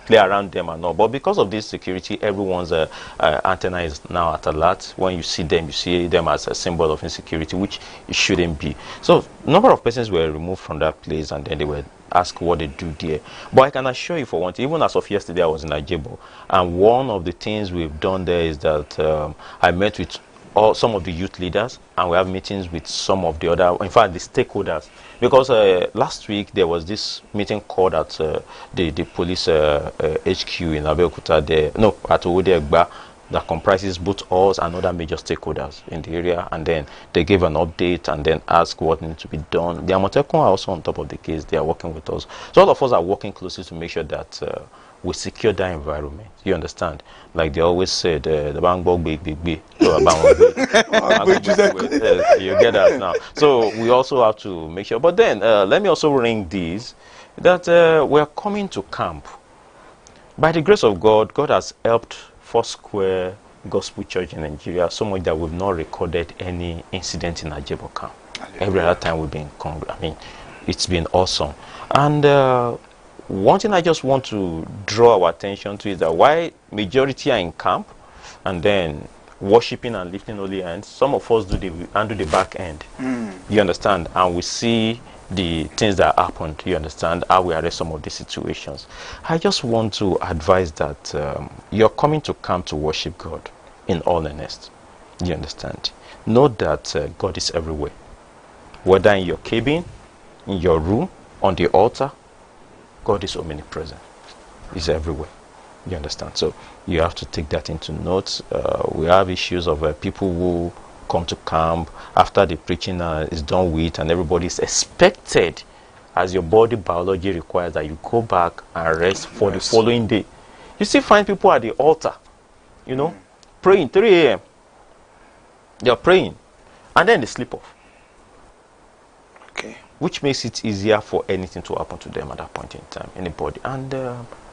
play around them and all. But because of this security, everyone's antenna is now at alert. When you see them as a symbol of insecurity, which it shouldn't be. So, a number of persons were removed from that place, and then they were ask what they do there. But I can assure you for one thing, even as of yesterday, I was in Ajebo, and one of the things we've done there is that I met with some of the youth leaders, and we have meetings with some of the other, in fact, the stakeholders. Because last week there was this meeting called at the police HQ in Abeokuta there, no, at Owode Egba, that comprises both us and other major stakeholders in the area, and then they gave an update and then asked what needs to be done. The Amotekun are also on top of the case. They are working with us. So all of us are working closely to make sure that we secure that environment. You understand? Like they always said, the bang bog big. So you get that now. So we also have to make sure. But then let me also ring this that we are coming to camp. By the grace of God, God has helped Foursquare Gospel Church in Nigeria so much that we've not recorded any incident in Ajebo camp. Every other time we've been, it's been awesome. And one thing I just want to draw our attention to is that why majority are in camp and then worshiping and lifting holy hands, some of us handle the back end. You understand? And we see the things that happened. You understand how we arrest some of these situations. I just want to advise that you're coming to camp to worship God in all earnest. You understand? Know that God is everywhere. Whether in your cabin, in your room, on the altar, God is omnipresent. He's everywhere. You understand? So you have to take that into note. We have issues of people who come to camp after the preaching is done with, and everybody is expected, as your body biology requires, that you go back and rest for the following day. You still find people at the altar, praying 3 a.m. They're praying, and then they sleep off. Okay. Which makes it easier for anything to happen to them at that point in time. Anybody. And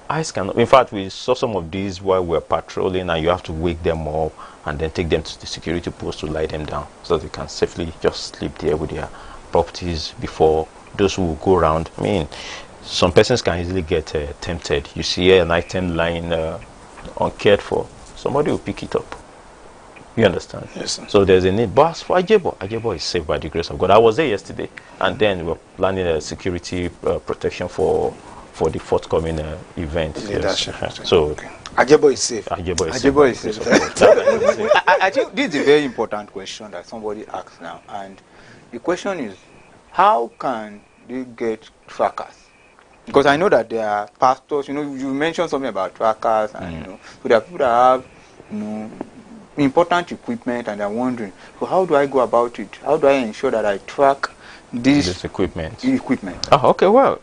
eyes cannot. In fact, we saw some of these while we were patrolling, and you have to wake them up and then take them to the security post to lie them down so that they can safely just sleep there with their properties before those who will go around. I mean, some persons can easily get tempted. You see an item lying uncared for, somebody will pick it up. You understand? Yes, sir. So there's a need. But as for Ajebo is safe by the grace of God. I was there yesterday, and then we were planning a security protection for the forthcoming event. Yes. So okay. Ajebo is safe. Ajebo is safe. I think this is a very important question that somebody asked now, and the question is, how can they get trackers? Because I know that there are pastors. You mentioned something about trackers, and so there are people that have important equipment, and they're wondering, so how do I go about it? How do I ensure that I track this equipment? Oh, okay. Well,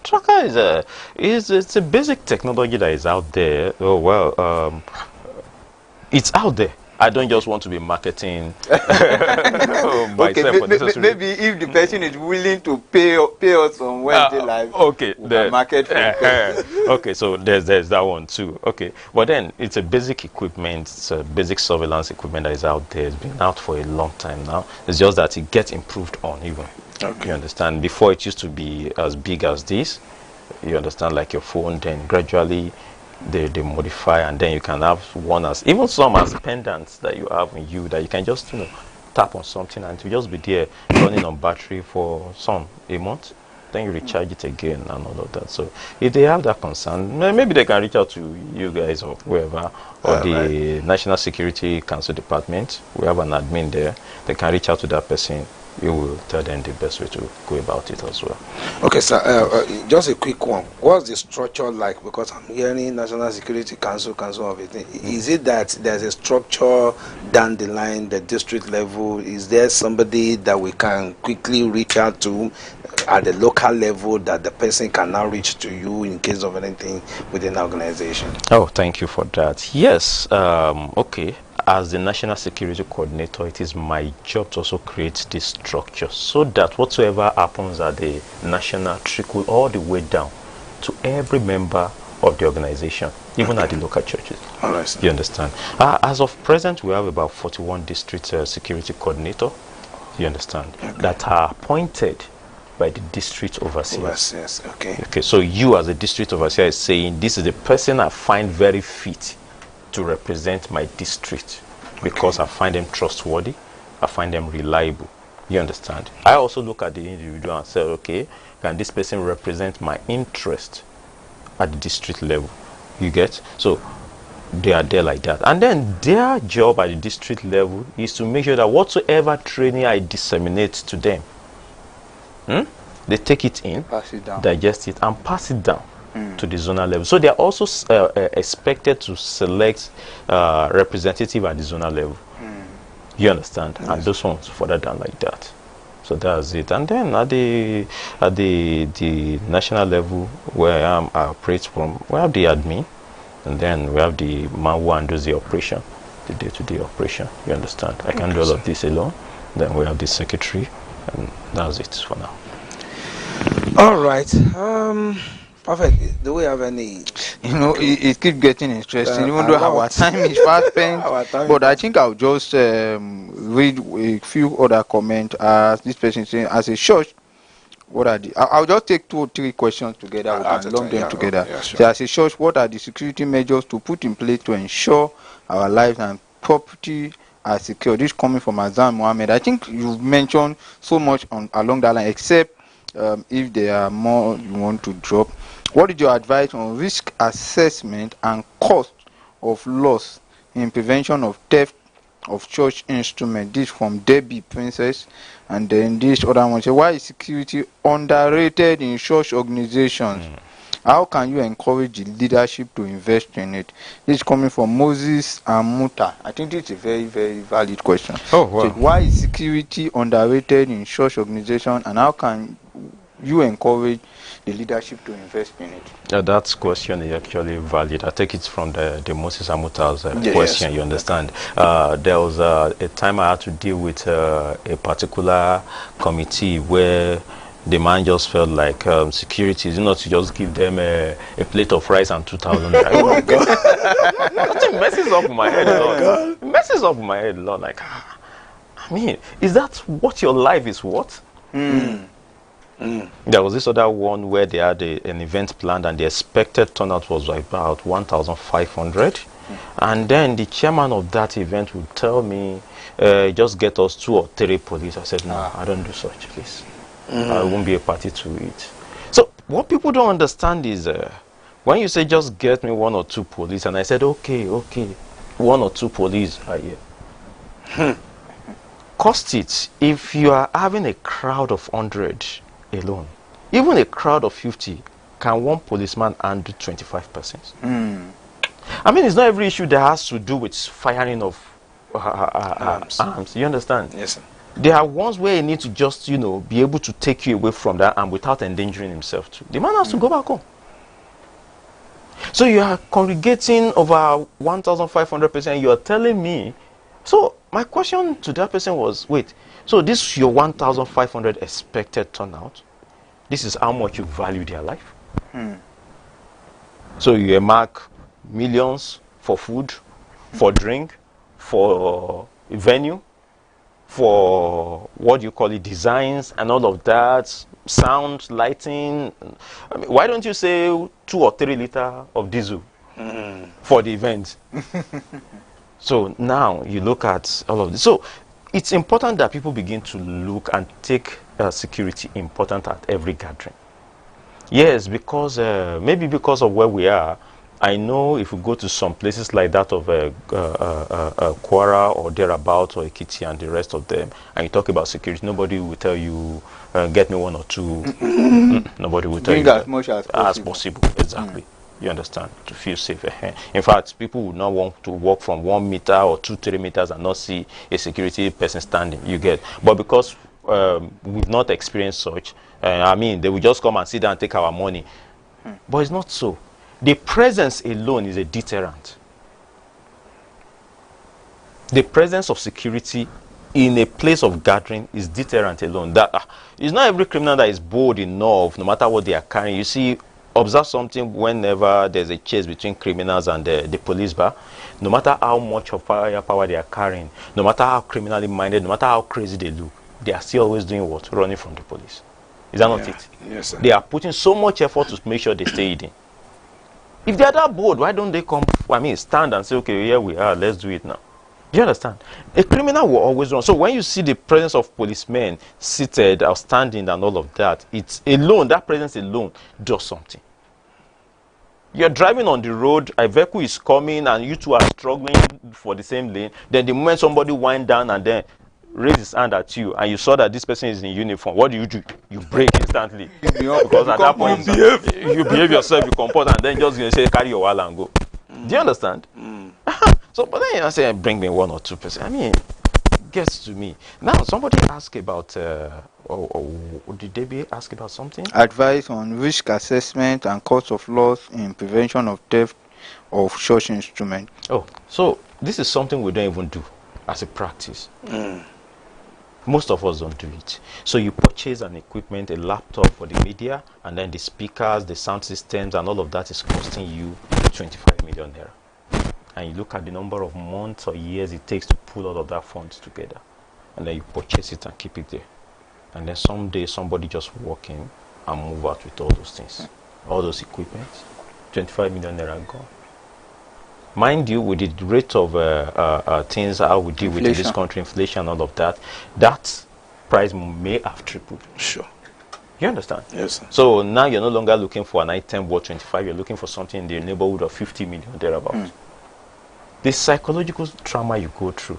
tracker it's a basic technology that is out there. Oh well, it's out there. I don't just want to be marketing myself. Okay, maybe if the person is willing to pay us on Wednesday live, okay, the market for okay, so there's that one too. Okay, but then it's a basic equipment, it's a basic surveillance equipment that is out there. It's been out for a long time now. It's just that it gets improved on even. Okay. You understand? Before it used to be as big as this. You understand, like your phone. Then gradually they modify, and then you can have one even some as pendants that you have in you that you can just tap on something and to just be there running on battery for a month, then you recharge it again and all of that. So if they have that concern, maybe they can reach out to you guys or whoever, or the National Security Council Department. We have an admin there. They can reach out to that person. You will tell them the best way to go about it as well. Okay, sir. Just a quick one. What's the structure like? Because I'm hearing National Security Council of it. Is it that there's a structure down the line, the district level? Is there somebody that we can quickly reach out to at the local level that the person can now reach to you in case of anything within the organization? Oh, thank you for that. Yes. Okay. As the National Security Coordinator, it is my job to also create this structure so that whatsoever happens at the national trickle all the way down to every member of the organization, even at the local churches. All right, sir. You understand? As of present, we have about 41 district security coordinator. You understand? That are appointed by the district overseers. Yes, okay. Okay, so you as a district overseer is saying, this is the person I find very fit to represent my district because I find them trustworthy, I find them reliable. You understand? I also look at the individual and say, okay, can this person represent my interest at the district level? You get? So they are there like that. And then their job at the district level is to make sure that whatsoever training I disseminate to them, they take it in, pass it down, digest it, and pass it down to the zonal level. So they are also expected to select representative at the zonal level. You understand? Yes. And those ones further down like that. So that's it. And then at the national level where I operate from, we have the admin, and then we have the man who handles the operation, the day-to-day operation. You understand? I can't do all of this alone. Then we have the secretary, and that's it for now. All right. Perfect. Do we have any? It keeps getting interesting, even though a our lot. time is fast spent. Our time But is I fast think I'll just read a few other comments. As this person is saying, as a church, what are the? I'll just take 2 or 3 questions together. We At can a lump time, them yeah, together. yeah, sure. So, as a church, what are the security measures to put in place to ensure our lives and property are secure? This coming from Azam Mohammed. I think you've mentioned so much along that line, except if there are more you want to drop. What is your advice on risk assessment and cost of loss in prevention of theft of church instruments? This from Debbie Princess. And then this other one says, why is security underrated in church organizations? How can you encourage the leadership to invest in it? This is coming from Moses and Muta. I think this is a very, very valid question. Oh, wow. So why is security underrated in church organizations, and how can you encourage the leadership to invest in it? That question is actually valid. I take it from the Moses Amuta's Yes. question, you understand. There was a time I had to deal with a particular committee where the man just felt like security is not to just give them a plate of rice and 2,000. Oh my God. It messes up my head a lot. It messes up my head a lot. Like, I mean, is that what your life is worth? There was this other one where they had an event planned, and the expected turnout was about 1,500. And then the chairman of that event would tell me, just get us 2 or 3 police. I said, no, I don't do such, please. I won't be a party to it. So what people don't understand is when you say just get me 1 or 2 police, and I said, okay, 1 or 2 police are here. Cost it. If you are having a crowd of 100 alone, even a crowd of 50, can 1 policeman handle 25%? I mean, it's not every issue that has to do with firing of arms. You understand? Yes, sir. There are ones where you need to just, be able to take you away from that arm without endangering himself too. The man has to go back home. So you are congregating over 1,500%. You are telling me. So my question to that person was, wait, so this is your 1,500 expected turnout. This is how much you value their life. So you mark millions for food, for drink, for venue, for what you call it, designs and all of that, sound, lighting. I mean, why don't you say 2 or 3 liters of diesel for the event? So now you look at all of this. So it's important that people begin to look and take security important at every gathering. Yes, because maybe because of where we are, I know if we go to some places like that of Kwara or thereabout, or Ekiti and the rest of them, and you talk about security, nobody will tell you, get me 1 or 2. Nobody will tell you as much as possible. Exactly. You understand? To feel safe. In fact, people would not want to walk from 1 meter or 2-3 meters and not see a security person standing. You get? But because we've not experienced such, I mean, they will just come and sit down and take our money. But it's not so. The presence alone is a deterrent. The presence of security in a place of gathering is deterrent alone. That it's not every criminal that is bold enough, no matter what they are carrying. You see, observe something whenever there's a chase between criminals and the police bar. No matter how much of firepower they are carrying, no matter how criminally minded, no matter how crazy they look, they are still always doing what? Running from the police. Is that not it? Yes, sir. They are putting so much effort to make sure they stay hidden. If they are that bold, why don't they come, stand and say, okay, here we are, let's do it now. Do you understand? A criminal will always run. So when you see the presence of policemen seated or standing and all of that, it's alone, that presence alone does something. You're driving on the road, a vehicle is coming and you two are struggling for the same lane. Then the moment somebody wind down and then raise his hand at you and you saw that this person is in uniform, what do? You brake instantly. Because at that point, you behave yourself, you comport, and then just say, carry your wallet and go. Do you understand? So, but then I say, bring me 1 or 2%. I mean, it gets to me. Now, somebody asked about did Debbie ask about something? Advice on risk assessment and cost of loss in prevention of theft of church instrument. Oh, so this is something we don't even do as a practice. Most of us don't do it. So you purchase an equipment, a laptop for the media, and then the speakers, the sound systems, and all of that is costing you 25 million naira. And you look at the number of months or years it takes to pull all of that funds together, and then you purchase it and keep it there. And then someday somebody just walk in and move out with all those things, all those equipment, 25 million naira gone. Mind you, with the rate of things how we deal with in this country, inflation, all of that, that price may have tripled. Sure. You understand? Yes, sir. So now you're no longer looking for an item worth 25, you're looking for something in the neighborhood of 50 million, thereabouts. The psychological trauma you go through,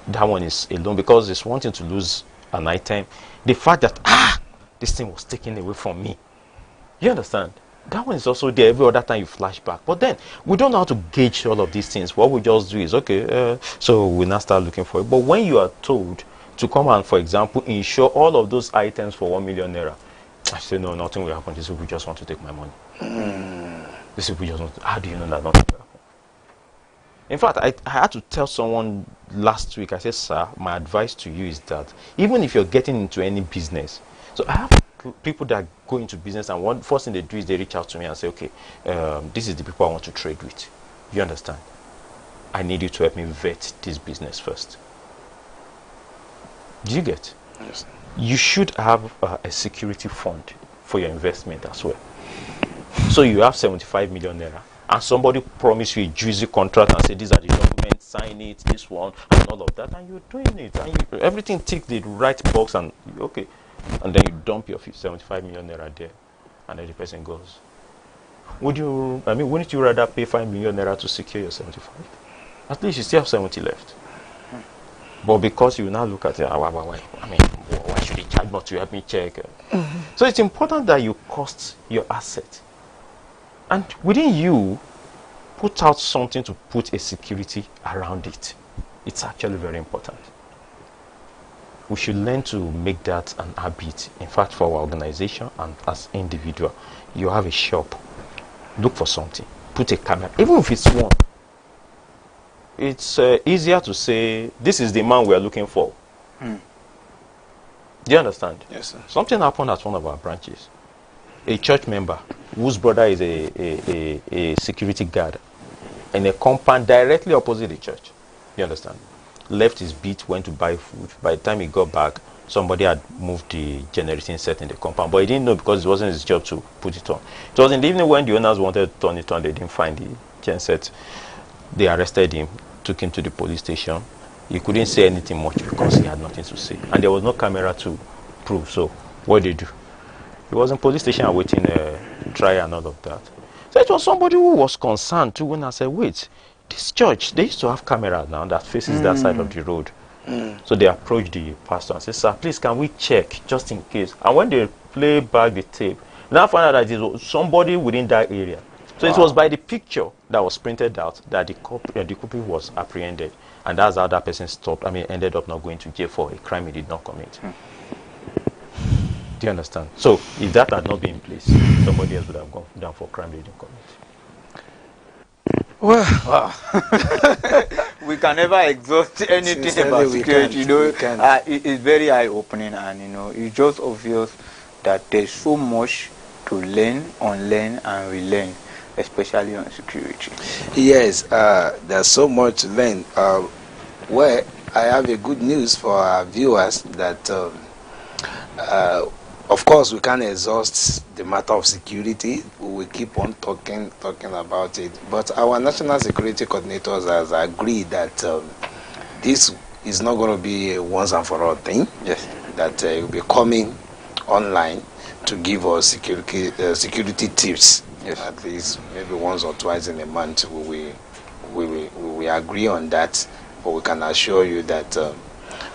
that one is alone, because it's wanting to lose an item. The fact that, this thing was taken away from me. You understand? That one is also there every other time you flash back. But then, we don't know how to gauge all of these things. What we just do is, okay, so we now start looking for it. But when you are told to come and, for example, insure all of those items for 1 million naira, I say, no, nothing will happen. These people just want to take my money. These people just want to, how do you know that nothing will happen? In fact, I had to tell someone last week, I said, sir, my advice to you is that even if you're getting into any business, so I have people that go into business, and one first thing they do is they reach out to me and say, okay, this is the people I want to trade with. You understand? I need you to help me vet this business first. Do you get? Yes. You should have a security fund for your investment as well. So you have 75 million naira, and somebody promise you a juicy contract and say, these are the documents, sign it, this one, and all of that, and you're doing it, and everything ticks the right box, and okay. And then you dump your 75 million naira there, and then the person goes, wouldn't you rather pay 5 million naira to secure your 75? At least you still have 70 left. But because you now look at it, why should he charge more to help me check? So it's important that you cost your asset. And within you, put out something to put a security around it. It's actually very important. We should learn to make that an habit. In fact, for our organization and as individual, you have a shop, look for something, put a camera, even if it's one. It's easier to say, this is the man we are looking for. Do you understand? Yes, sir. Something happened at one of our branches. A church member whose brother is a security guard in a compound directly opposite the church. You understand? Left his beat, went to buy food. By the time he got back, somebody had moved the generating set in the compound, but he didn't know because it wasn't his job to put it on. It was in the evening when the owners wanted to turn it on, they didn't find the gen set. They arrested him, took him to the police station. He couldn't say anything much because he had nothing to say, and there was no camera to prove. So what did they do? He was in police station awaiting trial and all of that. So it was somebody who was concerned too when I said, wait, this church, they used to have cameras now that faces that side of the road. So they approached the pastor and said, sir, please can we check just in case? And when they play back the tape, now found out that it was somebody within that area. So it was by the picture that was printed out that the culprit was apprehended, and that's how that person ended up not going to jail for a crime he did not commit. Do you understand? So if that had not been in place, somebody else would have gone down for a crime they didn't commit. Well, we can never exhaust anything about security. It's very eye-opening, and it's just obvious that there's so much to learn, unlearn, and relearn, especially on security. Yes, there's so much to learn. Well, I have a good news for our viewers that, of course, we can't exhaust the matter of security. We will keep on talking about it. But our national security coordinators has agreed that this is not going to be a once and for all thing. Yes. That will be coming online to give us security tips. Yes. At least maybe once or twice in a month we agree on that. But we can assure you that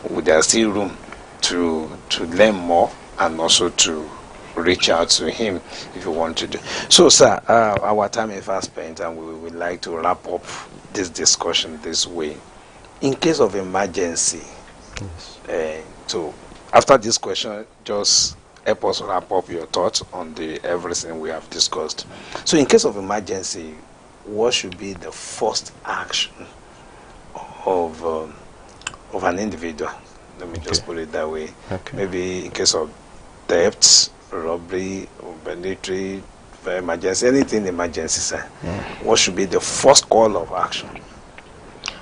there's still room to learn more and also to reach out to him if you want to do. So, sir, our time is fast spent, and we would like to wrap up this discussion this way. In case of emergency, Yes. so after this question, just help us wrap up your thoughts on the everything we have discussed. So in case of emergency, what should be the first action of an individual? Let me just put it that way. Okay. Maybe in case of theft, robbery, or banditry, emergency, anything emergency, sir. What should be the first call of action?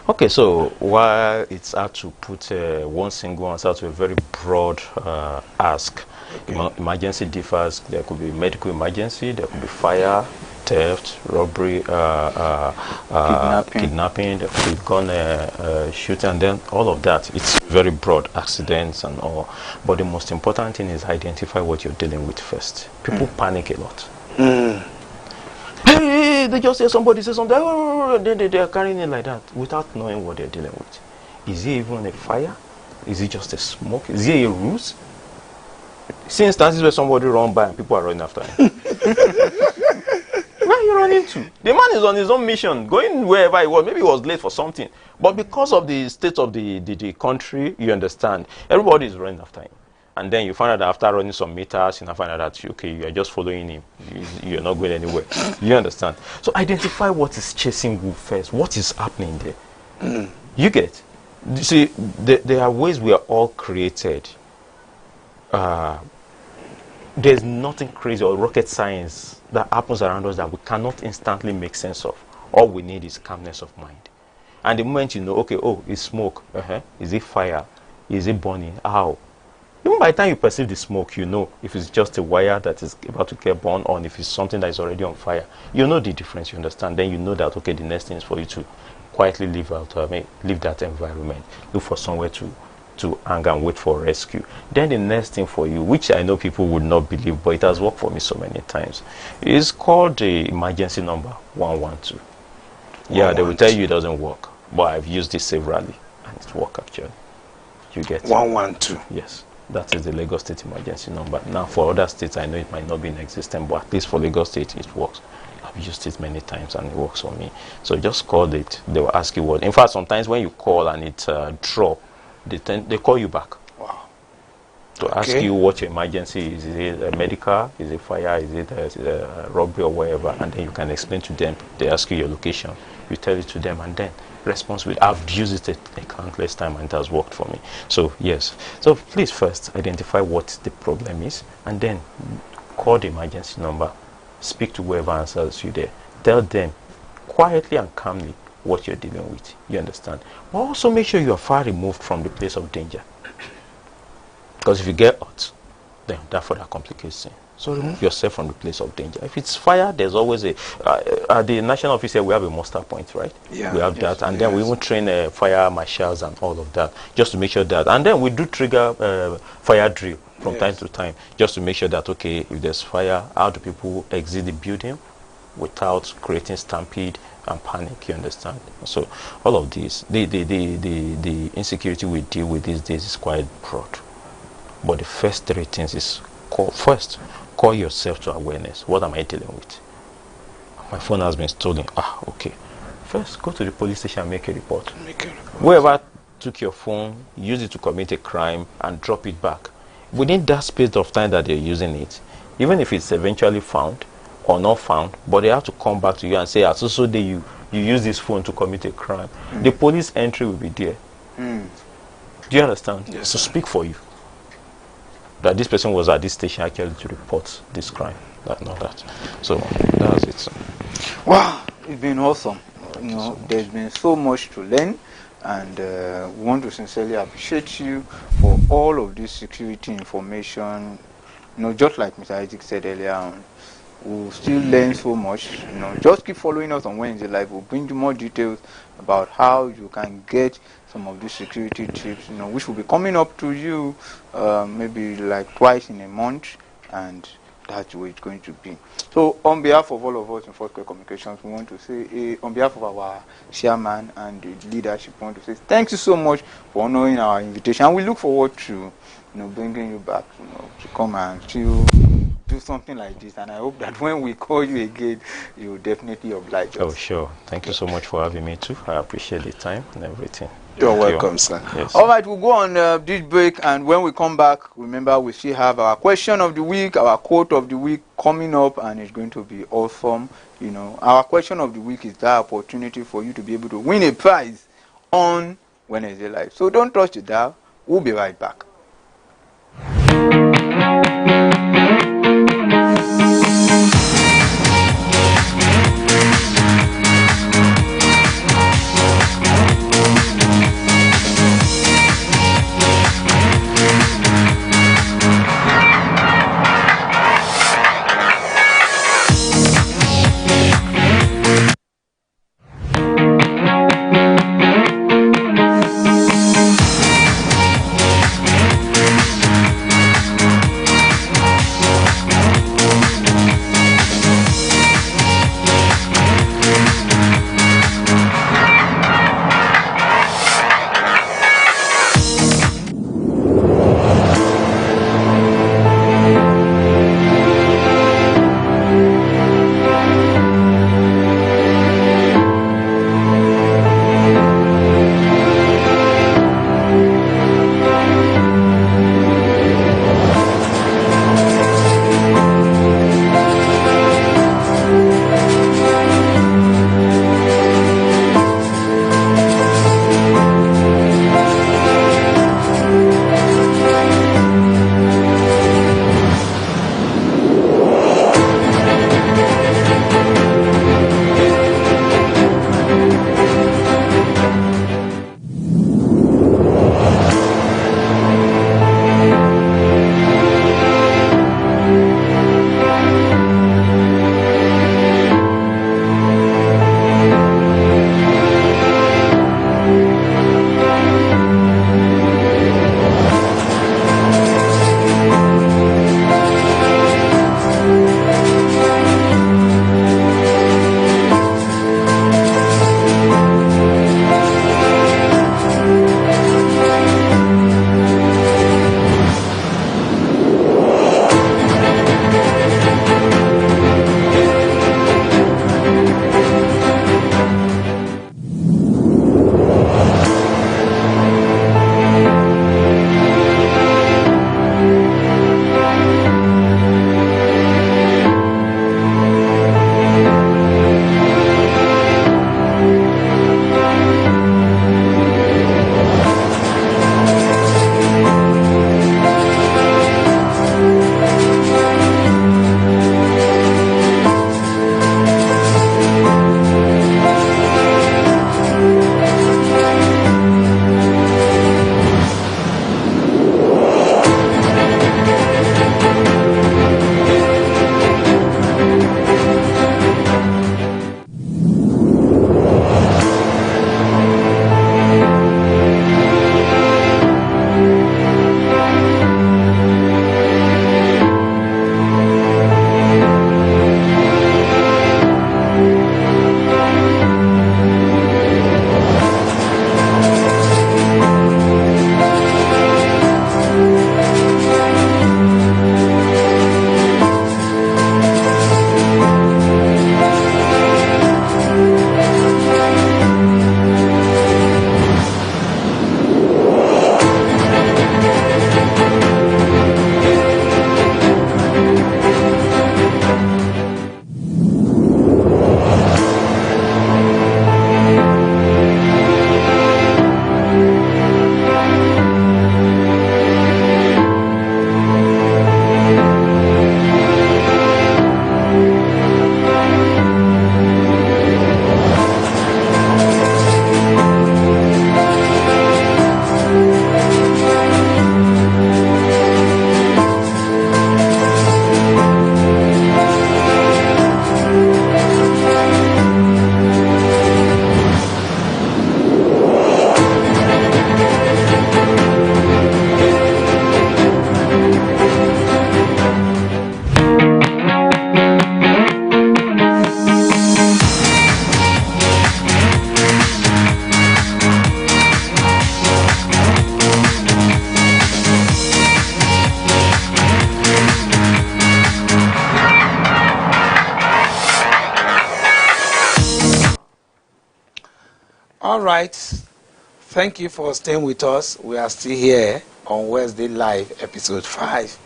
Okay, so while it's hard to put one single answer to a very broad ask, emergency differs. There could be medical emergency, there could be fire, theft, robbery, kidnapping, there could be gun shooting, and then all of that. It's very broad, accidents and all. But the most important thing is identify what you're dealing with first. People panic a lot. Hey, they just say somebody say something, they are carrying it like that without knowing what they're dealing with. Is it even a fire? Is it just a smoke? Is it a ruse? See instances where somebody run by and people are running after him. Where are you running to? The man is on his own mission, going wherever he was. Maybe he was late for something. But because of the state of the country, you understand, everybody is running after him. And then you find out that after running some meters, you find out that, okay, you are just following him. You're not going anywhere. You understand? So identify what is chasing you first. What is happening there? You get? You see, there are ways we are all created. There's nothing crazy or rocket science that happens around us that we cannot instantly make sense of. All we need is calmness of mind. And the moment you know, okay, oh, it's smoke. Is it fire? Is it burning? How? Even by the time you perceive the smoke, you know if it's just a wire that is about to get burned or if it's something that is already on fire. You know the difference, you understand. Then you know that, okay, the next thing is for you to quietly leave that environment. Look for somewhere to hang and wait for rescue. Then the next thing for you, which I know people would not believe, but it has worked for me so many times, is called the emergency number 112. Yeah, they will tell you it doesn't work, but I've used it severally and it works actually. You get 112. Yes. That is the Lagos State emergency number. Now, for other states, I know it might not be in existence, but at least for Lagos State, it works. I've used it many times, and it works for me. So just call it. They will ask you what. In fact, sometimes when you call and it drop, they call you back. Wow. To ask you what your emergency is. Is it a medical? Is it fire? Is it a robbery or whatever? And then you can explain to them. They ask you your location. You tell it to them, and then response with, I've used it a countless time and it has worked for me. So yes, so please first identify what the problem is and then call the emergency number, speak to whoever answers you there, tell them quietly and calmly what you're dealing with, you understand. But also make sure you are far removed from the place of danger, because if you get hurt, then that further complicates things. So remove yourself from the place of danger. If it's fire, there's always a at the national office here we have a muster point, right? Yeah, we have that, and then we even train fire marshals and all of that, just to make sure that, and then we do trigger fire drill from time to time, just to make sure that, okay, if there's fire, how do people exit the building without creating stampede and panic, you understand? So all of these, the insecurity we deal with these days is quite broad, but the first three things is call yourself to awareness. What am I dealing with? My phone has been stolen. Okay. First, go to the police station and make a report. Whoever took your phone, use it to commit a crime and drop it back. Within that space of time that they're using it, even if it's eventually found or not found, but they have to come back to you and say, so day you use this phone to commit a crime. The police entry will be there. Do you understand? Yes, so speak for you. That this person was at this station actually to report this crime, not that. So that's it. Wow, it's been awesome. There's been so much to learn, and we want to sincerely appreciate you for all of this security information. Just like Mr. Isaac said earlier on, we'll still learn so much. Just keep following us on Wednesday Live. We'll bring you more details about how you can get some of these security tips, which will be coming up to you maybe like twice in a month, and that's the way it's going to be. So on behalf of all of us in Foursquare Communications, we want to say, on behalf of our chairman and the leadership, we want to say thank you so much for honoring our invitation, and we look forward to bringing you back to come and still do something like this, and I hope that when we call you again, you will definitely oblige us. Oh, sure. Thank you so much for having me too. I appreciate the time and everything. You're Thank you. welcome, sir. Yes. All right, we'll go on this break, and when we come back, remember we still have our question of the week, our quote of the week coming up, and it's going to be awesome. You know, our question of the week is that opportunity for you to be able to win a prize on Wednesday Live. So don't touch the dial. We'll be right back. All right. Thank you for staying with us. We are still here on Wednesday Live, episode 5.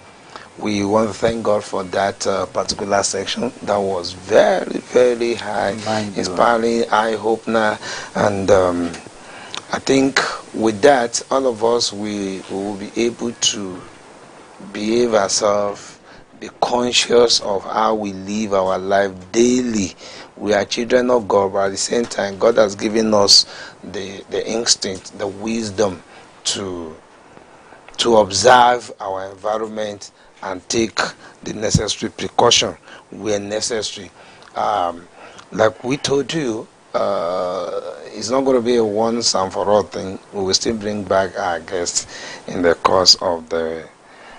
We want to thank God for that particular section. That was very, very high, inspiring, eye-opener. And I think with that, all of us, we will be able to behave ourselves, be conscious of how we live our life daily. We are children of God, but at the same time, God has given us the instinct, the wisdom to observe our environment and take the necessary precaution where necessary. Like we told you, it's not going to be a once and for all thing. We will still bring back our guests in the course of the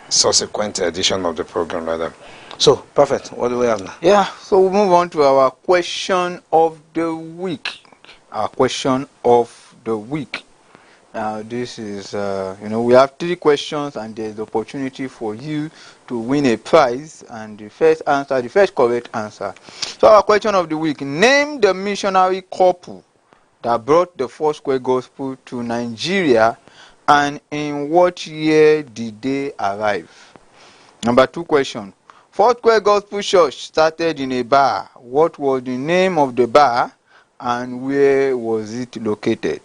subsequent edition of the program, rather. So, perfect. What do we have now? Yeah, so we'll move on to our question of the week. Our question of the week. Now, this is, we have 3 questions, and there's the opportunity for you to win a prize. And the first correct answer. So, our question of the week: name the missionary couple that brought the Foursquare gospel to Nigeria, and in what year did they arrive? Number 2 question: Foursquare Gospel Church started in a bar. What was the name of the bar, and where was it located?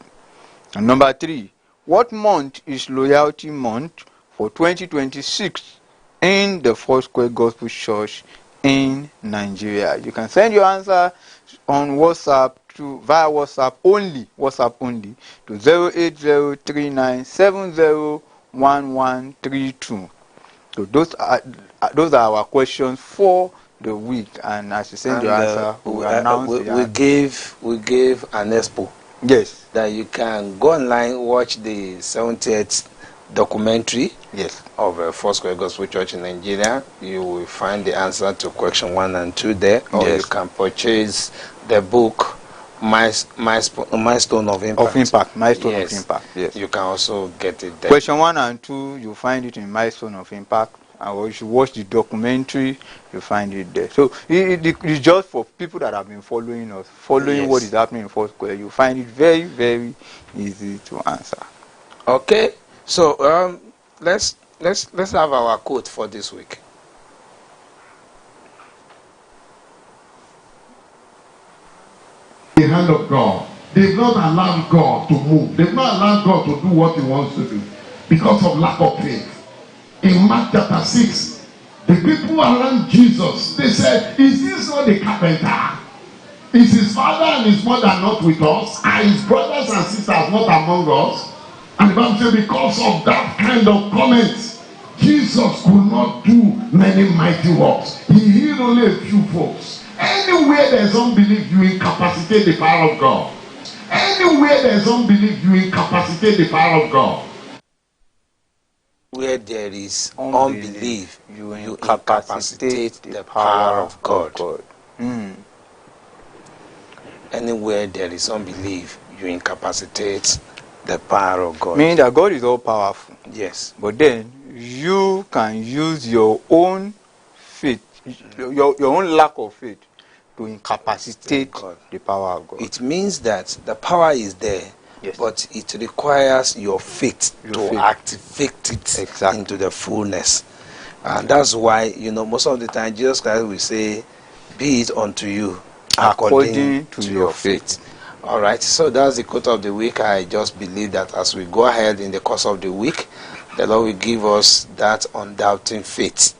And number 3, what month is Loyalty Month for 2026 in the Foursquare Gospel Church in Nigeria? You can send your answer on WhatsApp via WhatsApp only to 08039701132. So those are our questions for the week, and as you send your answer, we will announce we gave an expo. Yes. That you can go online, watch the 70th documentary. Yes. Of Foursquare Gospel Church in Nigeria. You will find the answer to question 1 and 2 there, or you can purchase the book Milestone of Impact. Milestone of Impact. Yes. You can also get it there. Question 1 and 2, you find it in Milestone of Impact. And if you watch the documentary, you find it there. So it's just for people that have been following us, what is happening in Foursquare. You find it very, very easy to answer. Okay. So let's have our quote for this week. The hand of God. They've not allowed God to move. They've not allowed God to do what He wants to do because of lack of faith. In Mark chapter 6, the people around Jesus, they said, is this not the carpenter? Is his father and his mother not with us? Are his brothers and sisters not among us? And the Bible says, because of that kind of comments, Jesus could not do many mighty works. He healed only a few folks. Anywhere there's unbelief, you incapacitate the power of God. Anywhere there's unbelief, you incapacitate the power of God. Where there is unbelief, you incapacitate the power of God. Anywhere there is unbelief, you incapacitate the power of God. Meaning that God is all powerful. Yes. But then you can use your own faith, your own lack of faith, to incapacitate the power of God. It means that the power is there. Yes. But it requires your faith to activate it into the fullness. And that's why, most of the time Jesus Christ will say, be it unto you according to your faith. All right, so that's the quote of the week. I just believe that as we go ahead in the course of the week, the Lord will give us that undoubting faith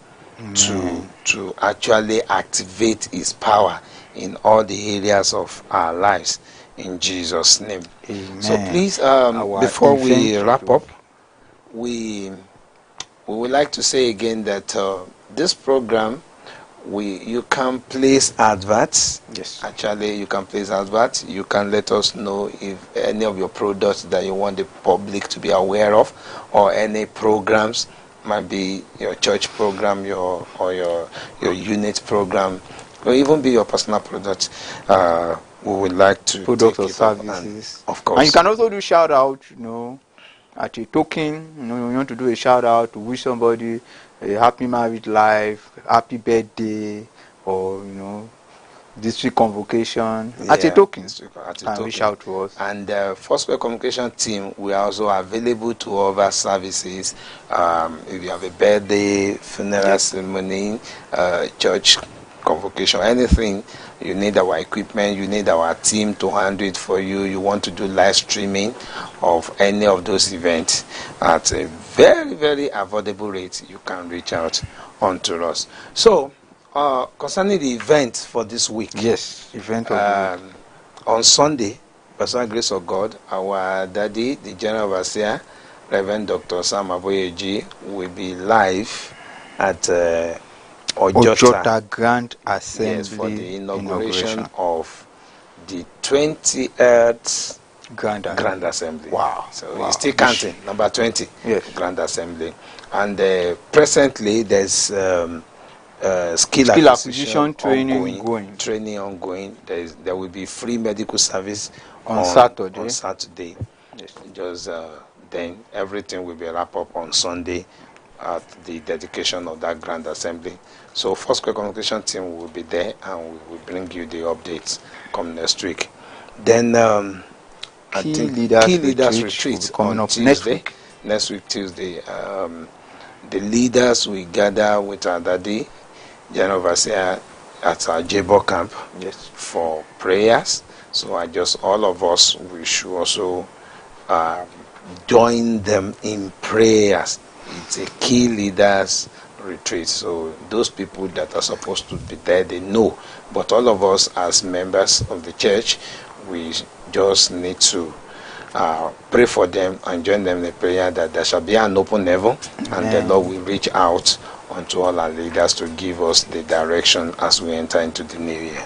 to actually activate His power in all the areas of our lives. In Jesus' name. Amen. So please, before we wrap up, we would like to say again that this program, you can place adverts. Yes. Actually, you can place adverts. You can let us know if any of your products that you want the public to be aware of, or any programs, might be your church program, your unit program, or even be your personal product. We would like to products or services, of course. And you can also do shout out, at a token. You want to do a shout out to wish somebody a happy married life, happy birthday, or district convocation, at a token, can reach out to us. And the Foursquare communication team, we are also available to offer services. If you have a birthday, funeral ceremony, church convocation, anything, you need our equipment, you need our team to handle it for you. You want to do live streaming of any of those events at a very, very affordable rate, you can reach out onto us. So, concerning the event for this week, yes, event of the week. On Sunday, by the grace of God, our daddy, the General Overseer, Reverend Dr. Sam Aboyeji, will be live at Ojota Grand Assembly, yes, for the inauguration of the 28th Grand Assembly. Wow. So he's still counting, number 20, yes. Grand Assembly. And presently there's skill acquisition training ongoing. There will be free medical service on Saturday. Yes. Just then everything will be wrapped up on Sunday at the dedication of that Grand Assembly. So Foursquare communication team will be there and we will bring you the updates come next week. Then Key leaders retreat coming up Tuesday. Next week Tuesday. The leaders will gather with our daddy, General Overseer, at our Jabo camp, yes, for prayers. So all of us, we should also join them in prayers. It's a key leaders retreat. So those people that are supposed to be there, they know. But all of us as members of the church, we just need to pray for them and join them in prayer that there shall be an open heaven. Amen. And the Lord will reach out unto all our leaders to give us the direction as we enter into the new year.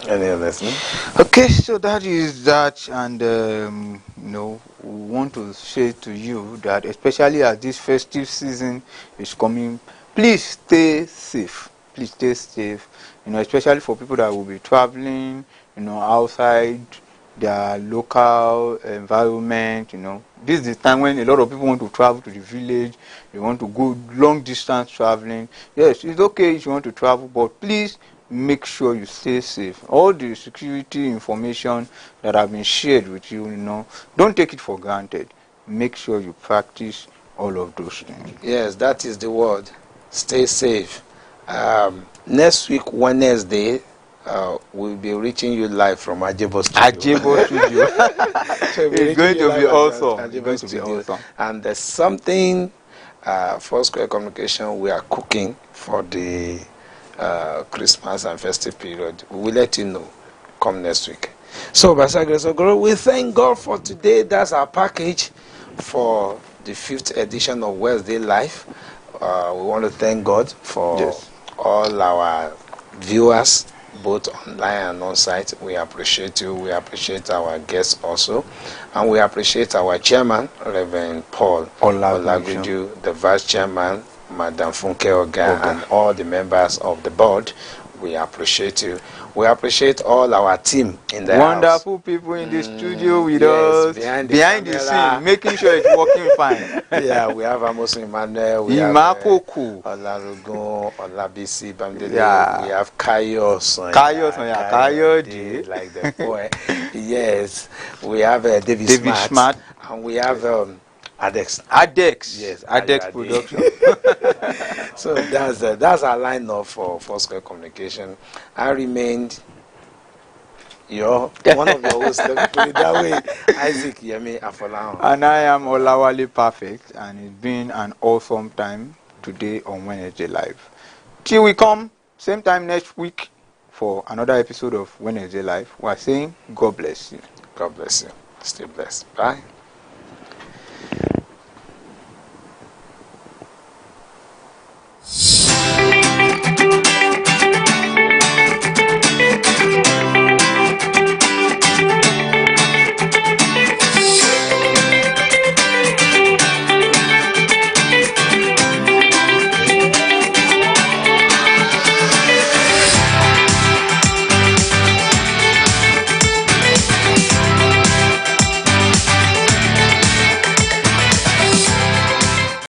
Any other thing? Okay, so that is that, and we want to say to you that especially as this festive season is coming, please stay safe. Please stay safe. Especially for people that will be traveling, outside their local environment. This is the time when a lot of people want to travel to the village. They want to go long distance traveling. Yes, it's okay if you want to travel, but please make sure you stay safe. All the security information that have been shared with you, don't take it for granted. Make sure you practice all of those things. Yes, that is the word. Stay safe. Next week, Wednesday, we'll be reaching you live from Ajebo Studio. Ajebo Studio. So it's going to be awesome. It's going to be awesome. And there's something Foursquare Communication we are cooking for the Christmas and festive period. We will let you know come next week. So, by the grace of God, we thank God for today. That's our package for the 5th edition of Wednesday Live. We want to thank God for all our viewers, both online and on site. We appreciate you. We appreciate our guests also. And we appreciate our chairman, Reverend Paul Olaguju, the vice chairman, Madam Funke Oga, and all the members of the board. We appreciate you. We appreciate all our team in the wonderful house. People in the studio with us, behind the scene, making sure it's working fine. Yeah, we have Amos Emmanuel, we have Olarugun, Olabisi Bamdele, we have Kayode, like the boy. Yes, we have David Smart, and we have Adex. Yes, Adex Production. So that's our lineup for Foursquare Communication. I remained one of your hosts. Let me put it that way, Isaac Yemi Afolahan. And I am Olawale Perfect, and it's been an awesome time today on Wednesday Live. Till we come, same time next week for another episode of Wednesday Live. We're saying God bless you. God bless you. Stay blessed. Bye.